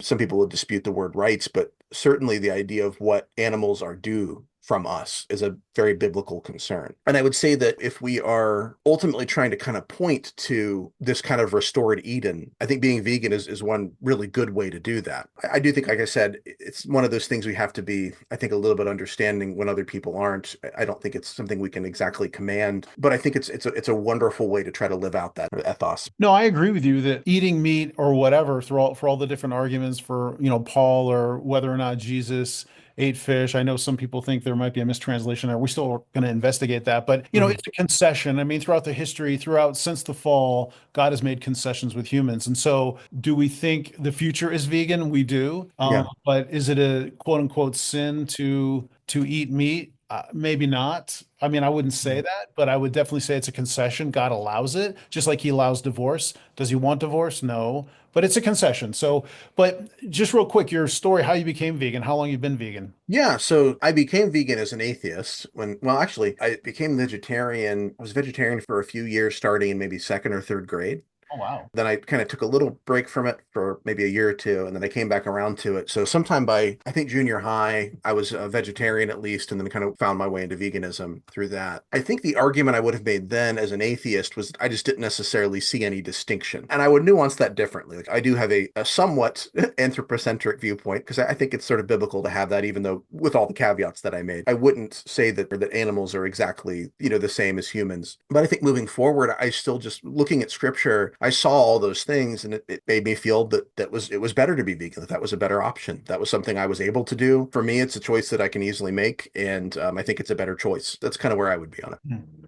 some people would dispute the word rights, but certainly the idea of what animals are due from us is a very biblical concern. And I would say that if we are ultimately trying to kind of point to this kind of restored Eden, I think being vegan is one really good way to do that. I do think, like I said, it's one of those things we have to be, I think, a little bit understanding when other people aren't. I don't think it's something we can exactly command, but I think it's a wonderful way to try to live out that ethos. No, I agree with you that eating meat or whatever, for all the different arguments for, Paul or whether or not Jesus ate fish. I know some people think there might be a mistranslation there. We're still going to investigate that. But, Mhm. it's a concession. I mean, throughout the history, since the fall, God has made concessions with humans. And so do we think the future is vegan? We do. Yeah. But is it a quote unquote sin to eat meat? Maybe not. I mean, I wouldn't say that, but I would definitely say it's a concession. God allows it, just like he allows divorce. Does he want divorce? No, but it's a concession. So, but just real quick, your story, how you became vegan, how long you've been vegan. Yeah, so I became vegan as an atheist well, actually, I became vegetarian. I was vegetarian for a few years, starting in maybe second or third grade. Oh, wow. Then I kind of took a little break from it for maybe a year or two, and then I came back around to it. So sometime by, I think, junior high, I was a vegetarian at least, and then kind of found my way into veganism through that. I think the argument I would have made then as an atheist was I just didn't necessarily see any distinction. And I would nuance that differently. Like, I do have a somewhat anthropocentric viewpoint, because I think it's sort of biblical to have that, even though with all the caveats that I made. I wouldn't say that animals are exactly, the same as humans. But I think moving forward, I still, just looking at scripture, I saw all those things, and it made me feel that it was better to be vegan, that was a better option. That was something I was able to do. For me, it's a choice that I can easily make, and I think it's a better choice. That's kind of where I would be on it.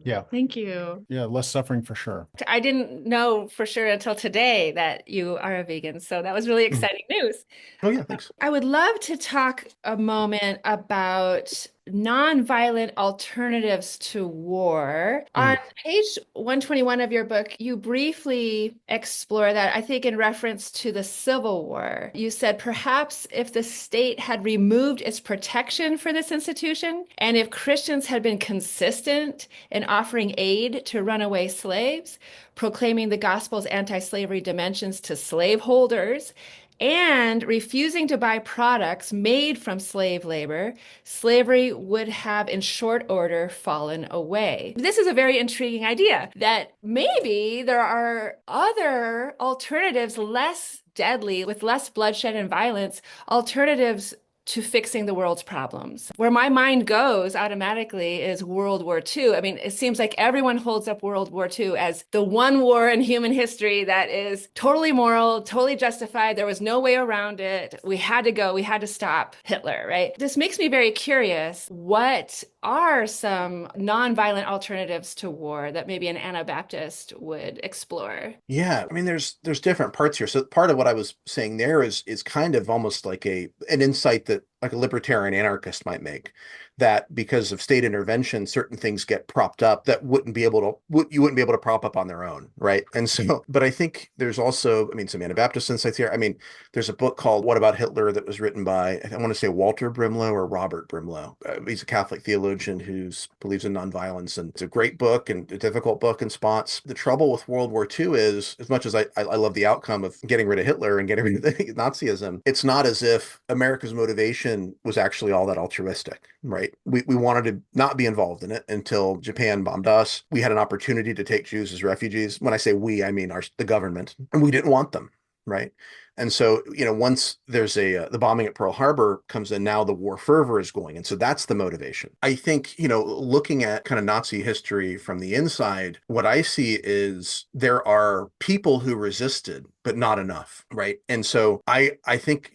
Yeah. Thank you. Yeah. Less suffering for sure. I didn't know for sure until today that you are a vegan. So that was really Mhm. exciting news. Oh yeah, thanks. I would love to talk a moment about nonviolent alternatives to war. On Mhm. page 121 of your book, you briefly explore that, I think in reference to the Civil War. You said perhaps if the state had removed its protection for this institution, and if Christians had been consistent in offering aid to runaway slaves, proclaiming the gospel's anti-slavery dimensions to slaveholders, and refusing to buy products made from slave labor, slavery would have in short order fallen away. This is a very intriguing idea that maybe there are other alternatives, less deadly, with less bloodshed and violence, alternatives to fixing the world's problems. Where my mind goes automatically is World War II. I mean, it seems like everyone holds up World War II as the one war in human history that is totally moral, totally justified. There was no way around it. We had to go, we had to stop Hitler, right? This makes me very curious. What are some nonviolent alternatives to war that maybe an Anabaptist would explore? Yeah, I mean, there's different parts here. So part of what I was saying there is kind of almost like an insight that like a libertarian anarchist might make, that because of state intervention, certain things get propped up that you wouldn't be able to prop up on their own, right? And so, but I think there's also, I mean, some Anabaptist insights here. I mean, there's a book called What About Hitler that was written by, I want to say Walter Brimlow or Robert Brimlow. He's a Catholic theologian who believes in nonviolence, and it's a great book and a difficult book in spots. The trouble with World War II is, as much as I love the outcome of getting rid of Hitler and getting rid of Nazism, it's not as if America's motivation was actually all that altruistic, right? We wanted to not be involved in it until Japan bombed us. We had an opportunity to take Jews as refugees. When I say we, I mean the government, and we didn't want them, right? And so, once there's the bombing at Pearl Harbor comes in, now the war fervor is going. And so that's the motivation. I think, looking at kind of Nazi history from the inside, what I see is there are people who resisted, but not enough, right? And so I think,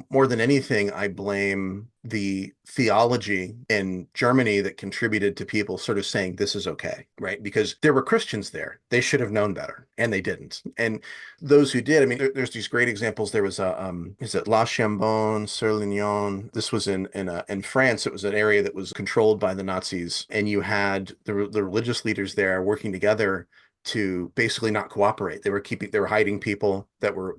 more than anything, I blame the theology in Germany that contributed to people sort of saying this is okay, right? Because there were Christians there. They should have known better, and they didn't. And those who did, I mean, there's these great examples. There was is it La Chambon, Sur-Lignon? This was in France. It was an area that was controlled by the Nazis, and you had the religious leaders there working together to basically not cooperate. They were hiding people that were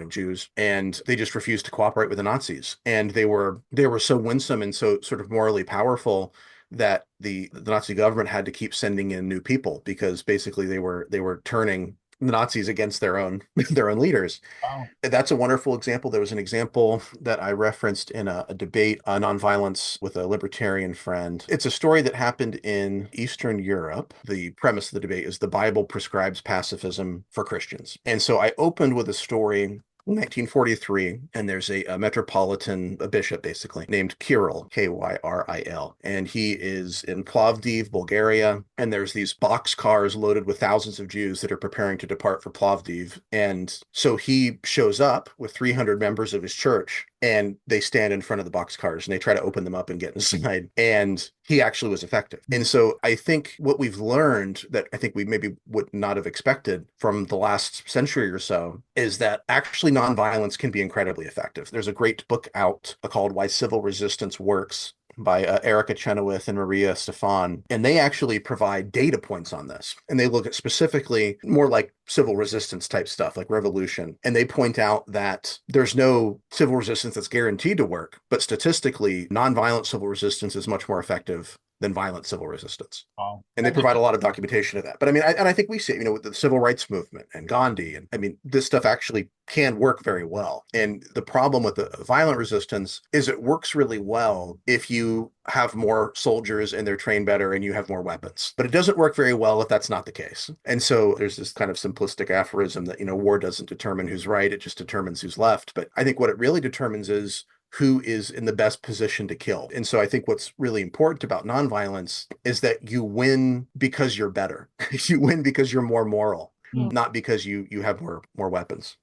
Jews, and they just refused to cooperate with the Nazis. And they were so winsome and so sort of morally powerful that the Nazi government had to keep sending in new people, because basically they were turning the Nazis against their own leaders. Wow. That's a wonderful example. There was an example that I referenced in a debate on nonviolence with a libertarian friend. It's a story that happened in Eastern Europe. The premise of the debate is the Bible prescribes pacifism for Christians. And so I opened with a story 1943, and there's a metropolitan, a bishop basically, named Kirill, Kyril, and he is in Plovdiv, Bulgaria, and there's these box cars loaded with thousands of Jews that are preparing to depart for Plovdiv. And so he shows up with 300 members of his church, and they stand in front of the boxcars and they try to open them up and get inside. And he actually was effective. And so I think what we've learned that I think we maybe would not have expected from the last century or so is that actually nonviolence can be incredibly effective. There's a great book out called Why Civil Resistance Works by Erica Chenoweth and Maria Stefan, and they actually provide data points on this. And they look at specifically more like civil resistance type stuff, like revolution. And they point out that there's no civil resistance that's guaranteed to work, but statistically, nonviolent civil resistance is much more effective than violent civil resistance. Wow. And they provide a lot of documentation of that. But I mean, I think we see it, with the civil rights movement and Gandhi. And I mean, this stuff actually can work very well. And the problem with the violent resistance is it works really well if you have more soldiers and they're trained better and you have more weapons. But it doesn't work very well if that's not the case. And so there's this kind of simplistic aphorism that, war doesn't determine who's right, it just determines who's left. But I think what it really determines is who is in the best position to kill. And so I think what's really important about nonviolence is that you win because you're better. You win because you're more moral, not because you have more weapons.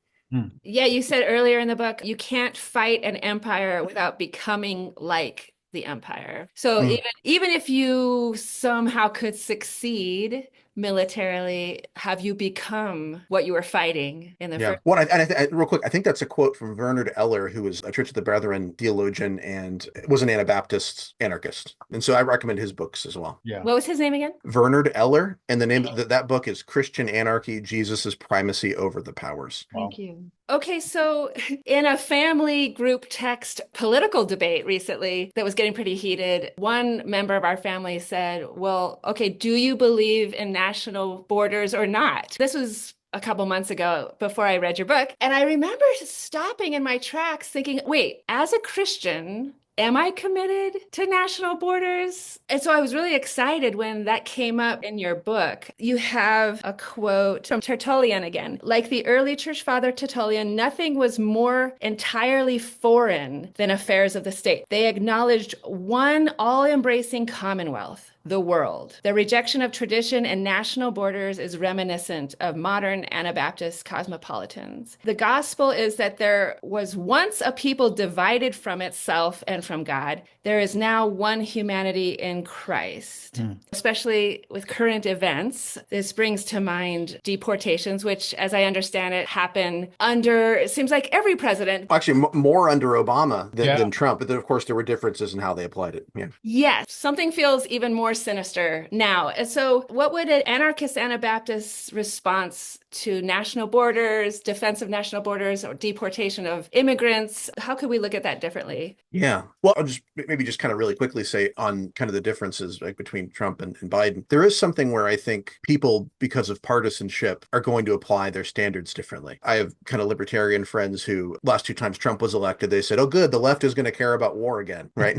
Yeah, you said earlier in the book, you can't fight an empire without becoming like the empire. So even if you somehow could succeed militarily, have you become what you were fighting in the first? Well, real quick, I think that's a quote from Bernard Eller, who was a Church of the Brethren theologian and was an Anabaptist anarchist. And so I recommend his books as well. Yeah. What was his name again? Bernard Eller. And the name of that book is Christian Anarchy, Jesus' Primacy Over the Powers. Thank you. Okay, so in a family group text political debate recently that was getting pretty heated, one member of our family said, well, okay, do you believe in national borders or not? This was a couple months ago before I read your book. And I remember stopping in my tracks thinking, wait, as a Christian, am I committed to national borders? And so I was really excited when that came up in your book. You have a quote from Tertullian again. Like the early church father Tertullian, nothing was more entirely foreign than affairs of the state. They acknowledged one all-embracing commonwealth, the world. The rejection of tradition and national borders is reminiscent of modern Anabaptist cosmopolitans. The gospel is that there was once a people divided from itself and from God. There is now one humanity in Christ. Especially with current events, this brings to mind deportations, which, as I understand it, happen under, it seems like every president. Actually, more under Obama Yeah. than Trump, but then of course there were differences in how they applied it. Yeah. Yes, something feels even more sinister now. And so, what would an anarchist Anabaptist response to national borders, defense of national borders, or deportation of immigrants? How could we look at that differently? Yeah. Well, I'll just maybe just kind of really quickly say on kind of the differences like between Trump and Biden. There is something where I think people, because of partisanship, are going to apply their standards differently. I have kind of libertarian friends who last two times Trump was elected, they said, oh, good, the left is going to care about war again, right?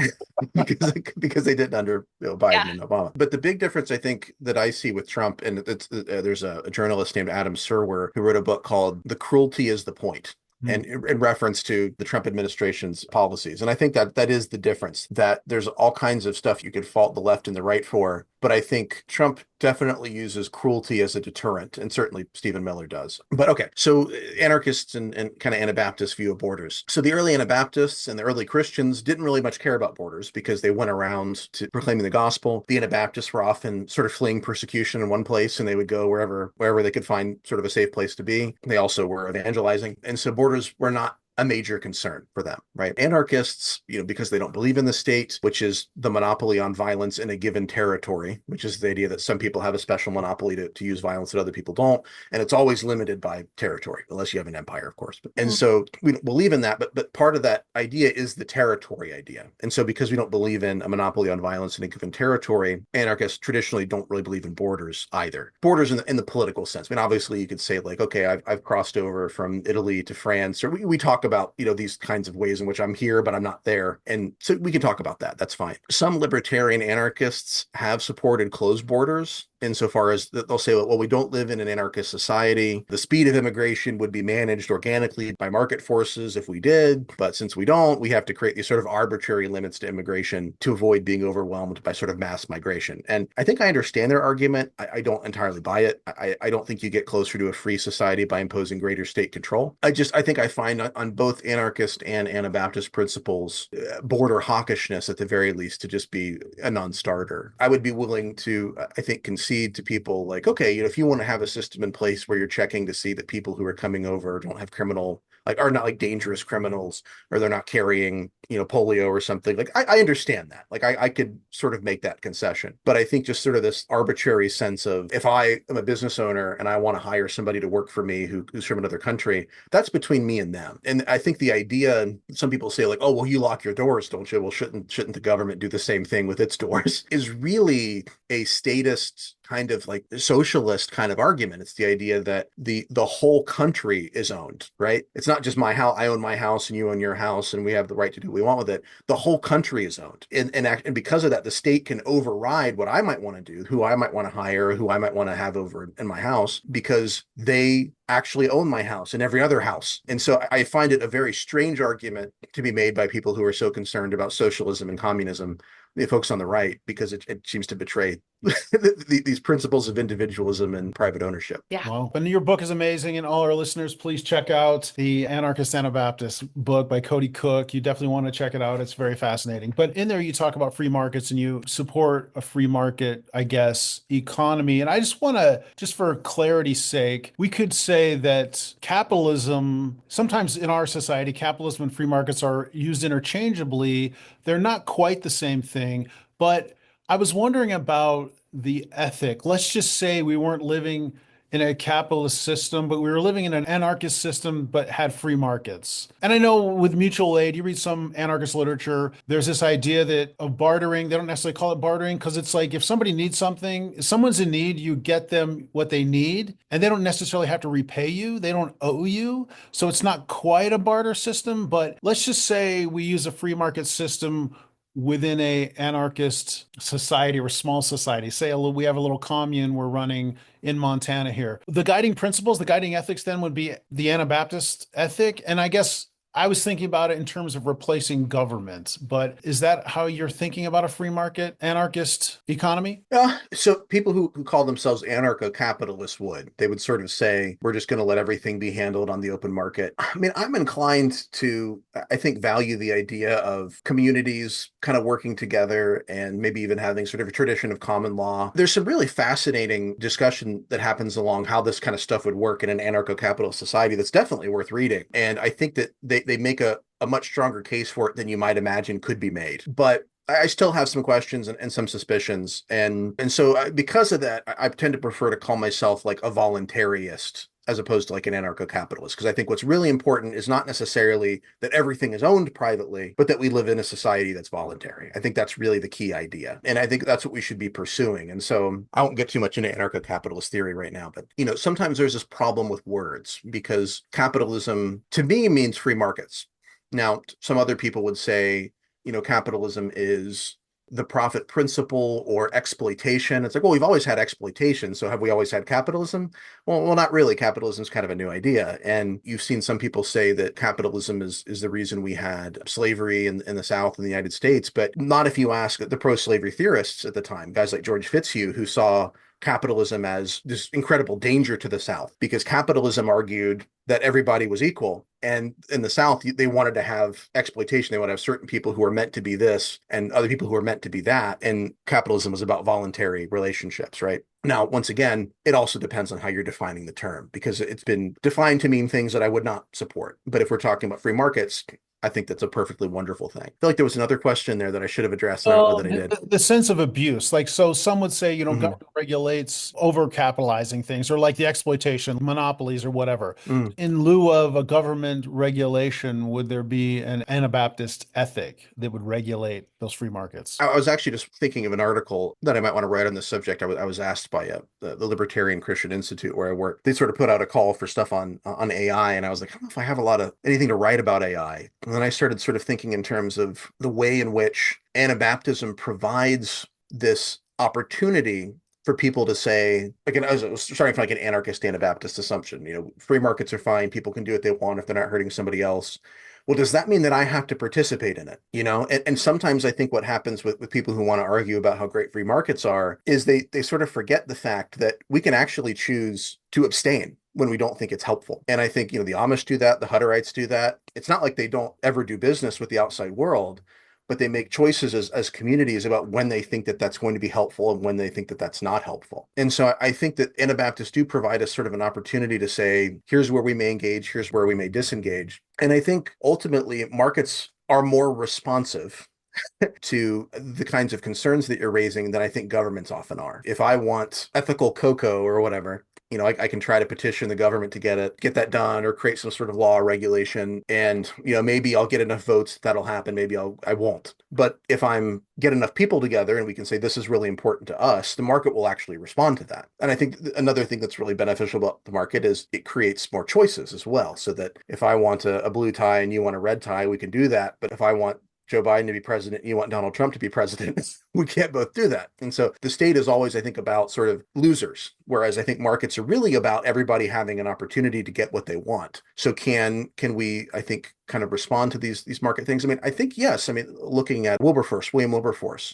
because they didn't under Biden and Obama. But the big difference I think that I see with Trump, and there's a journalist named Adam Serwer who wrote a book called The Cruelty is the Point. And in reference to the Trump administration's policies. And I think that is the difference, that there's all kinds of stuff you could fault the left and the right for. But I think Trump definitely uses cruelty as a deterrent, and certainly Stephen Miller does. But okay, so anarchists and kind of Anabaptist view of borders. So the early Anabaptists and the early Christians didn't really much care about borders because they went around to proclaiming the gospel. The Anabaptists were often sort of fleeing persecution in one place, and they would go wherever they could find sort of a safe place to be. They also were evangelizing. And so borders were not a major concern for them, right? Anarchists, because they don't believe in the state, which is the monopoly on violence in a given territory, which is the idea that some people have a special monopoly to use violence that other people don't. And it's always limited by territory, unless you have an empire, of course. And so we don't believe in that, but part of that idea is the territory idea. And so because we don't believe in a monopoly on violence in a given territory, anarchists traditionally don't really believe in borders either. Borders in the political sense. I mean, obviously you could say like, okay, I've crossed over from Italy to France, or we talk about these kinds of ways in which I'm here but I'm not there, and so we can talk about that. That's fine. Some libertarian anarchists have supported closed borders insofar as they'll say, well, we don't live in an anarchist society. The speed of immigration would be managed organically by market forces if we did, but since we don't, we have to create these sort of arbitrary limits to immigration to avoid being overwhelmed by sort of mass migration. And I think I understand their argument. I don't entirely buy it. I don't think you get closer to a free society by imposing greater state control. I think I find on both anarchist and Anabaptist principles, border hawkishness at the very least to just be a non-starter. I would be willing to, I think, concede to people like, okay, if you want to have a system in place where you're checking to see that people who are coming over don't have criminal, like are not like dangerous criminals, or they're not carrying, polio or something. Like I understand that. Like I could sort of make that concession. But I think just sort of this arbitrary sense of, if I am a business owner and I want to hire somebody to work for me who's from another country, that's between me and them. And I think the idea, some people say like, oh, well, you lock your doors, don't you? Well, shouldn't the government do the same thing with its doors? Is really a statist kind of like socialist kind of argument. It's the idea that the whole country is owned, right? It's not just my house. I own my house and you own your house and we have the right to do what we want with it. The whole country is owned. And because of that, the state can override what I might want to do, who I might want to hire, who I might want to have over in my house, because they actually own my house and every other house. And so I find it a very strange argument to be made by people who are so concerned about socialism and communism, the folks on the right, because it seems to betray these principles of individualism and private ownership. Yeah. Well, and your book is amazing, and all our listeners, please check out the Anarchist Anabaptist book by Cody Cook. You definitely want to check it out. It's very fascinating. But in there, you talk about free markets and you support a free market, I guess, economy. And I just want to, just for clarity's sake, we could say that capitalism, sometimes in our society, capitalism and free markets are used interchangeably. They're not quite the same thing, but I was wondering about the ethic. Let's just say we weren't living in a capitalist system, but we were living in an anarchist system, but had free markets. And I know with mutual aid, you read some anarchist literature, there's this idea that of bartering. They don't necessarily call it bartering because it's like if somebody needs something, if someone's in need, you get them what they need, and they don't necessarily have to repay you. They don't owe you. So it's not quite a barter system, but let's just say we use a free market system within a anarchist society or small society. Say we have a little commune we're running in Montana here. The guiding principles, the guiding ethics then would be the Anabaptist ethic. And I guess I was thinking about it in terms of replacing government, but is that how you're thinking about a free market anarchist economy? So people who call themselves anarcho-capitalists they would sort of say, we're just going to let everything be handled on the open market. I mean, I'm inclined to, I think, value the idea of communities kind of working together and maybe even having sort of a tradition of common law. There's some really fascinating discussion that happens along how this kind of stuff would work in an anarcho-capitalist society that's definitely worth reading. And I think that they make a much stronger case for it than you might imagine could be made. But I still have some questions and some suspicions. And so because of that, I tend to prefer to call myself like a voluntarist as opposed to like an anarcho-capitalist. Because I think what's really important is not necessarily that everything is owned privately, but that we live in a society that's voluntary. I think that's really the key idea. And I think that's what we should be pursuing. And so I won't get too much into anarcho-capitalist theory right now, but sometimes there's this problem with words because capitalism to me means free markets. Now, some other people would say, capitalism is the profit principle or exploitation. It's like, well, we've always had exploitation. So have we always had capitalism? Well, not really. Capitalism is kind of a new idea. And you've seen some people say that capitalism is the reason we had slavery in the South in the United States, but not if you ask the pro-slavery theorists at the time, guys like George Fitzhugh, who saw capitalism as this incredible danger to the South because capitalism argued that everybody was equal. And in the South, they wanted to have exploitation. They wanted to have certain people who are meant to be this and other people who are meant to be that. And capitalism was about voluntary relationships, right? Now, once again, it also depends on how you're defining the term because it's been defined to mean things that I would not support. But if we're talking about free markets, I think that's a perfectly wonderful thing. I feel like there was another question there that I should have addressed. And I don't know that I did. The sense of abuse. Like, so some would say, government regulates over capitalizing things or like the exploitation, monopolies or whatever. In lieu of a government regulation, would there be an Anabaptist ethic that would regulate those free markets? I was actually just thinking of an article that I might want to write on this subject. I was asked by the Libertarian Christian Institute where I work. They sort of put out a call for stuff on AI. And I was like, I don't know if I have anything to write about AI. And then I started sort of thinking in terms of the way in which Anabaptism provides this opportunity for people to say, like, I was starting from like an anarchist Anabaptist assumption, free markets are fine. People can do what they want if they're not hurting somebody else. Well, does that mean that I have to participate in it? And sometimes I think what happens with people who want to argue about how great free markets are is they sort of forget the fact that we can actually choose to abstain when we don't think it's helpful. And I think, the Amish do that, the Hutterites do that. It's not like they don't ever do business with the outside world, but they make choices as communities about when they think that that's going to be helpful and when they think that that's not helpful. And so I think that Anabaptists do provide us sort of an opportunity to say, here's where we may engage, here's where we may disengage. And I think ultimately markets are more responsive to the kinds of concerns that you're raising than I think governments often are. If I want ethical cocoa or whatever, I can try to petition the government to get that done or create some sort of law or regulation. And, maybe I'll get enough votes that'll happen. Maybe I won't. But if I'm get enough people together and we can say this is really important to us, the market will actually respond to that. And I think another thing that's really beneficial about the market is it creates more choices as well. So that if I want a blue tie and you want a red tie, we can do that. But if I want Joe Biden to be president, you want Donald Trump to be president, we can't both do that. And so the state is always, I think, about sort of losers, whereas I think markets are really about everybody having an opportunity to get what they want. So can we, I think, kind of respond to these market things? I mean, I think, yes. I mean, looking at Wilberforce,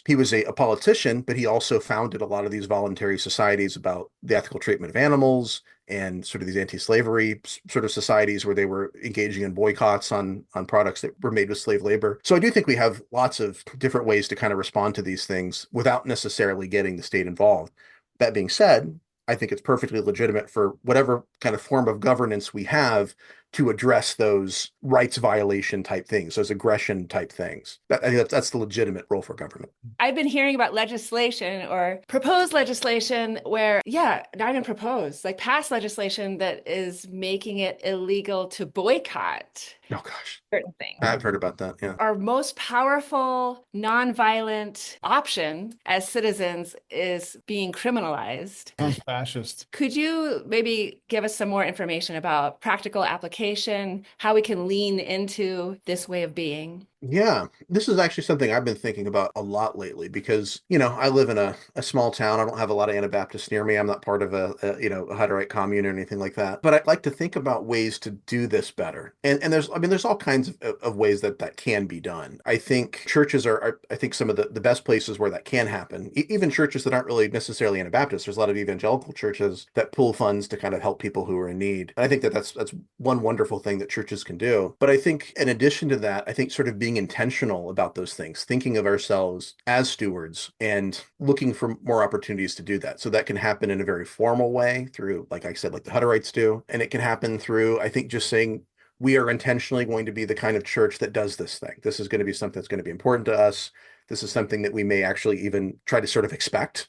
he was a politician, but he also founded a lot of these voluntary societies about the ethical treatment of animals and sort of these anti-slavery sort of societies where they were engaging in boycotts on products that were made with slave labor. So I do think we have lots of different ways to kind of respond to these things without necessarily getting the state involved. That being said, I think it's perfectly legitimate for whatever kind of form of governance we have to address those rights violation type things, those aggression type things. I think that's the legitimate role for government. I've been hearing about legislation or proposed legislation where, yeah, not even proposed, like past legislation that is making it illegal to boycott Oh gosh, certain things. I've heard about that. Yeah. Our most powerful nonviolent option as citizens is being criminalized. Sounds fascist. Could you maybe give us some more information about practical application, how we can lean into this way of being? Yeah, this is actually something I've been thinking about a lot lately because, I live in a small town. I don't have a lot of Anabaptists near me. I'm not part of a Hutterite commune or anything like that. But I'd like to think about ways to do this better. And there's all kinds of ways that can be done. I think churches are I think some of the best places where that can happen. Even churches that aren't really necessarily Anabaptists. There's a lot of evangelical churches that pull funds to kind of help people who are in need. And I think that's one wonderful thing that churches can do. But I think in addition to that, I think sort of being intentional about those things, thinking of ourselves as stewards and looking for more opportunities to do that. So that can happen in a very formal way through, like I said, like the Hutterites do. And it can happen through, I think, just saying, we are intentionally going to be the kind of church that does this thing. This is going to be something that's going to be important to us. This is something that we may actually even try to sort of expect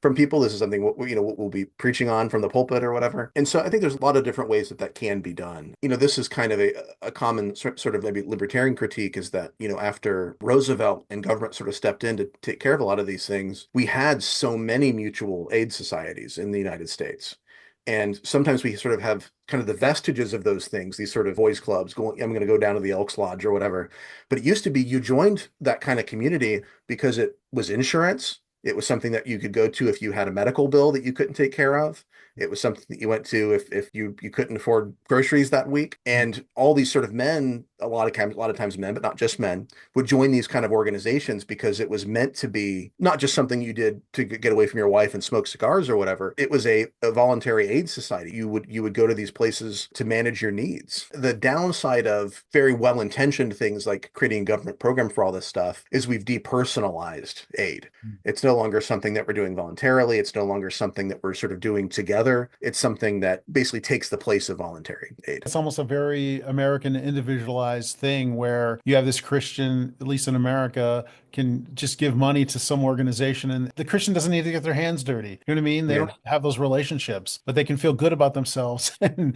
from people. This is something what we'll be preaching on from the pulpit or whatever. And so I think there's a lot of different ways that can be done. This is kind of a common sort of maybe libertarian critique is that, after Roosevelt and government sort of stepped in to take care of a lot of these things, we had so many mutual aid societies in the United States. And sometimes we sort of have kind of the vestiges of those things, these sort of boys clubs going, I'm going to go down to the Elks Lodge or whatever. But it used to be you joined that kind of community because it was insurance. It was something that you could go to if you had a medical bill that you couldn't take care of. It was something that you went to if you couldn't afford groceries that week. And all these sort of men, a lot of times men, but not just men, would join these kind of organizations because it was meant to be not just something you did to get away from your wife and smoke cigars or whatever. It was a voluntary aid society. You would go to these places to manage your needs. The downside of very well-intentioned things like creating a government program for all this stuff is we've depersonalized aid. It's no longer something that we're doing voluntarily. It's no longer something that we're sort of doing together. It's something that basically takes the place of voluntary aid. It's almost a very American individualized thing where you have this Christian, at least in America, can just give money to some organization and the Christian doesn't need to get their hands dirty. You know what I mean? They don't have those relationships, but they can feel good about themselves and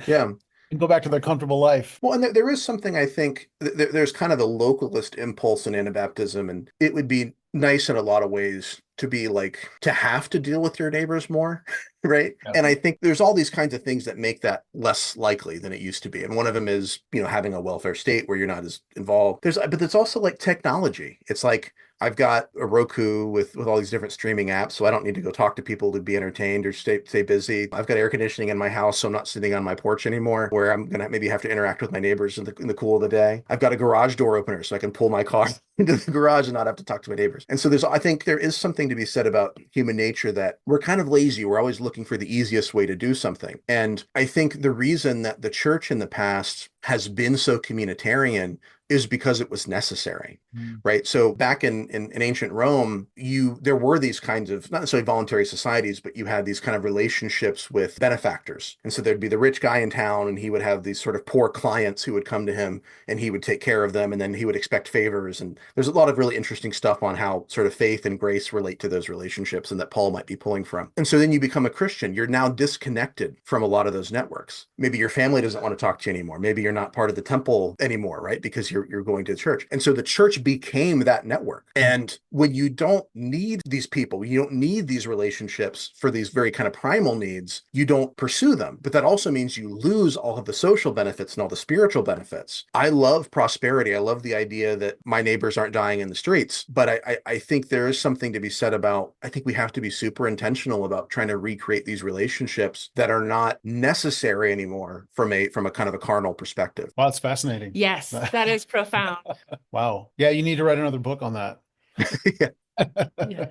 go back to their comfortable life. Well, and there is something I think, there's kind of the localist impulse in Anabaptism, and it would be nice in a lot of ways to be like, to have to deal with your neighbors more, right? Yeah. And I think there's all these kinds of things that make that less likely than it used to be. And one of them is, having a welfare state where you're not as involved. But there's also like technology. It's like, I've got a Roku with all these different streaming apps, so I don't need to go talk to people to be entertained or stay busy. I've got air conditioning in my house, so I'm not sitting on my porch anymore, where I'm gonna maybe have to interact with my neighbors in the cool of the day. I've got a garage door opener, so I can pull my car into the garage and not have to talk to my neighbors. And so I think there is something to be said about human nature that we're kind of lazy. We're always looking for the easiest way to do something. And I think the reason that the church in the past has been so communitarian is because it was necessary, right? So back in ancient Rome, there were these kinds of, not necessarily voluntary societies, but you had these kind of relationships with benefactors. And so there'd be the rich guy in town, and he would have these sort of poor clients who would come to him, and he would take care of them, and then he would expect favors. And there's a lot of really interesting stuff on how sort of faith and grace relate to those relationships, and that Paul might be pulling from. And so then you become a Christian. You're now disconnected from a lot of those networks. Maybe your family doesn't want to talk to you anymore. Maybe you're not part of the temple anymore, right? Because you're going to church. And so the church became that network. And when you don't need these people, you don't need these relationships for these very kind of primal needs, you don't pursue them. But that also means you lose all of the social benefits and all the spiritual benefits. I love prosperity. I love the idea that my neighbors aren't dying in the streets. But I think there is something to be said about, I think we have to be super intentional about trying to recreate these relationships that are not necessary anymore from a kind of a carnal perspective. Wow, it's fascinating. Yes, that is profound. Wow. Yeah, you need to write another book on that. Yeah.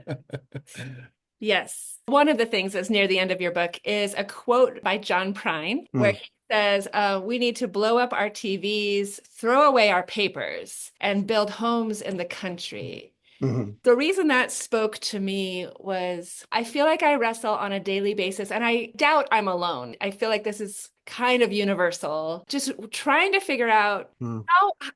Yes. One of the things that's near the end of your book is a quote by John Prine, where he says, we need to blow up our TVs, throw away our papers, and build homes in the country. The reason that spoke to me was I feel like I wrestle on a daily basis, and I doubt I'm alone. I feel like this is kind of universal. Just trying to figure out Hmm.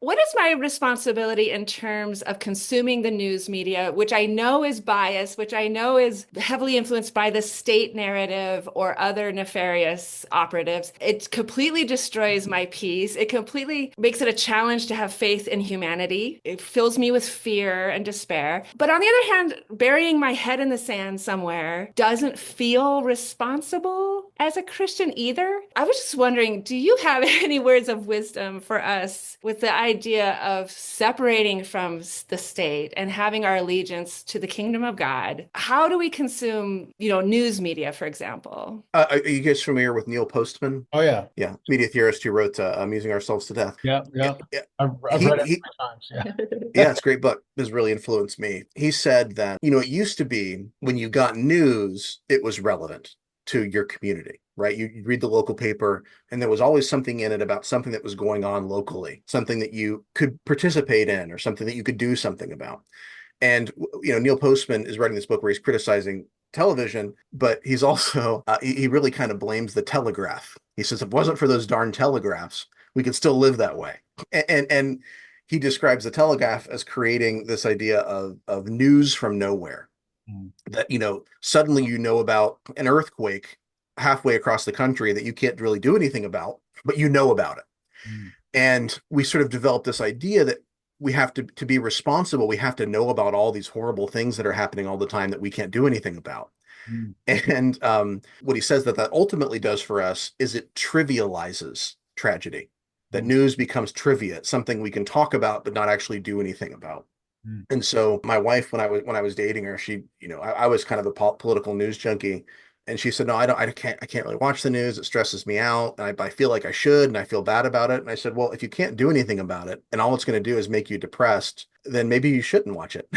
what is my responsibility in terms of consuming the news media, which I know is biased, which I know is heavily influenced by the state narrative or other nefarious operatives. It completely destroys my peace. It completely makes it a challenge to have faith in humanity. It fills me with fear and despair. But on the other hand, burying my head in the sand somewhere doesn't feel responsible as a Christian either. I was just wondering, do you have any words of wisdom for us with the idea of separating from the state and having our allegiance to the kingdom of God? How do we consume, news media, for example? Are you guys familiar with Neil Postman? Oh yeah. Yeah, media theorist who wrote Amusing Ourselves to Death. Yeah. Yeah, Yeah. yeah. I've He, read it he, many times. Yeah. yeah, it's a great book. Has really influenced me. He said that, it used to be when you got news, it was relevant to your community, right? You read the local paper, and there was always something in it about something that was going on locally, something that you could participate in, or something that you could do something about. And Neil Postman is writing this book where he's criticizing television, but he's also he really kind of blames the telegraph. He says if it wasn't for those darn telegraphs, we could still live that way. And he describes the telegraph as creating this idea of news from nowhere. Mm. That suddenly about an earthquake halfway across the country that you can't really do anything about, but you know about it. Mm. And we sort of developed this idea that we have to be responsible. We have to know about all these horrible things that are happening all the time that we can't do anything about. Mm. And what he says that ultimately does for us is it trivializes tragedy. That Mm. news becomes trivia. It's something we can talk about but not actually do anything about. Mm. And so my wife, when I was dating her, she, I was kind of a political news junkie. And she said, no, I can't really watch the news. It stresses me out. And I feel like I should, and I feel bad about it. And I said, well, if you can't do anything about it and all it's going to do is make you depressed, then maybe you shouldn't watch it.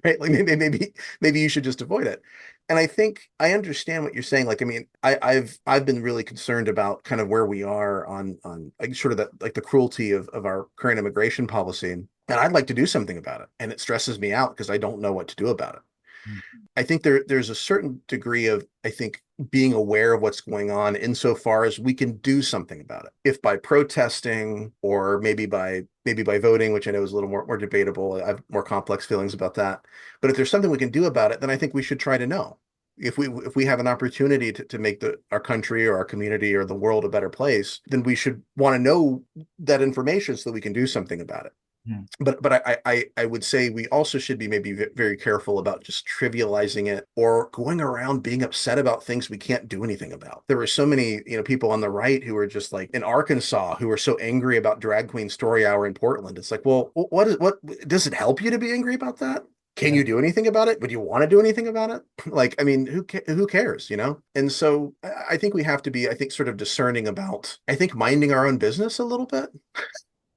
Right? Like maybe you should just avoid it. And I think I understand what you're saying. Like, I mean, I've been really concerned about kind of where we are on like sort of the cruelty of our current immigration policy. And I'd like to do something about it. And it stresses me out because I don't know what to do about it. Mm. I think there's a certain degree of, I think, being aware of what's going on insofar as we can do something about it. If by protesting or maybe by voting, which I know is a little more debatable. I have more complex feelings about that. But if there's something we can do about it, then I think we should try to know. If we have an opportunity to make our country or our community or the world a better place, then we should want to know that information so that we can do something about it. Mm. But I would say we also should be maybe very careful about just trivializing it or going around being upset about things we can't do anything about. There were so many, people on the right who were just like in Arkansas who were so angry about Drag Queen Story Hour in Portland. It's like, well, what does it help you to be angry about that? Can you do anything about it? Would you want to do anything about it? Like, I mean, who cares, And so I think we have to be, I think, sort of discerning about, I think, minding our own business a little bit.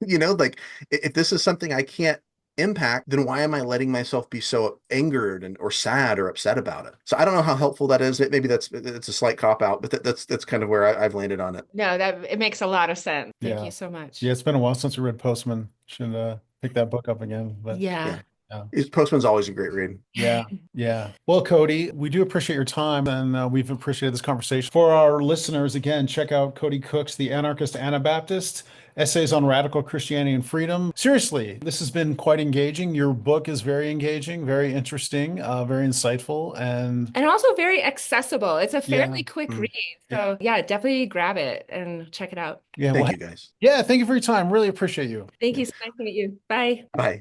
Like if this is something I can't impact, then why am I letting myself be so angered or sad or upset about it? So I don't know how helpful that is. Maybe it's a slight cop out, but that's kind of where I've landed on it. No, it makes a lot of sense. Thank Yeah. you so much. Yeah, it's been a while since we read Postman. Should pick that book up again. But Yeah. Yeah. yeah. Postman's always a great read. Yeah, yeah. Well, Cody, we do appreciate your time, and we've appreciated this conversation. For our listeners, again, check out Cody Cook's The Anarchist Anabaptist, Essays on Radical Christianity and Freedom. Seriously, this has been quite engaging. Your book is very engaging, very interesting, very insightful, and also very accessible. It's a yeah. fairly quick Mm. read. So yeah, definitely grab it and check it out. Yeah, Thank you, guys. yeah, thank you for your time. Really appreciate you. Thank you. So nice to meet you. Bye. Bye.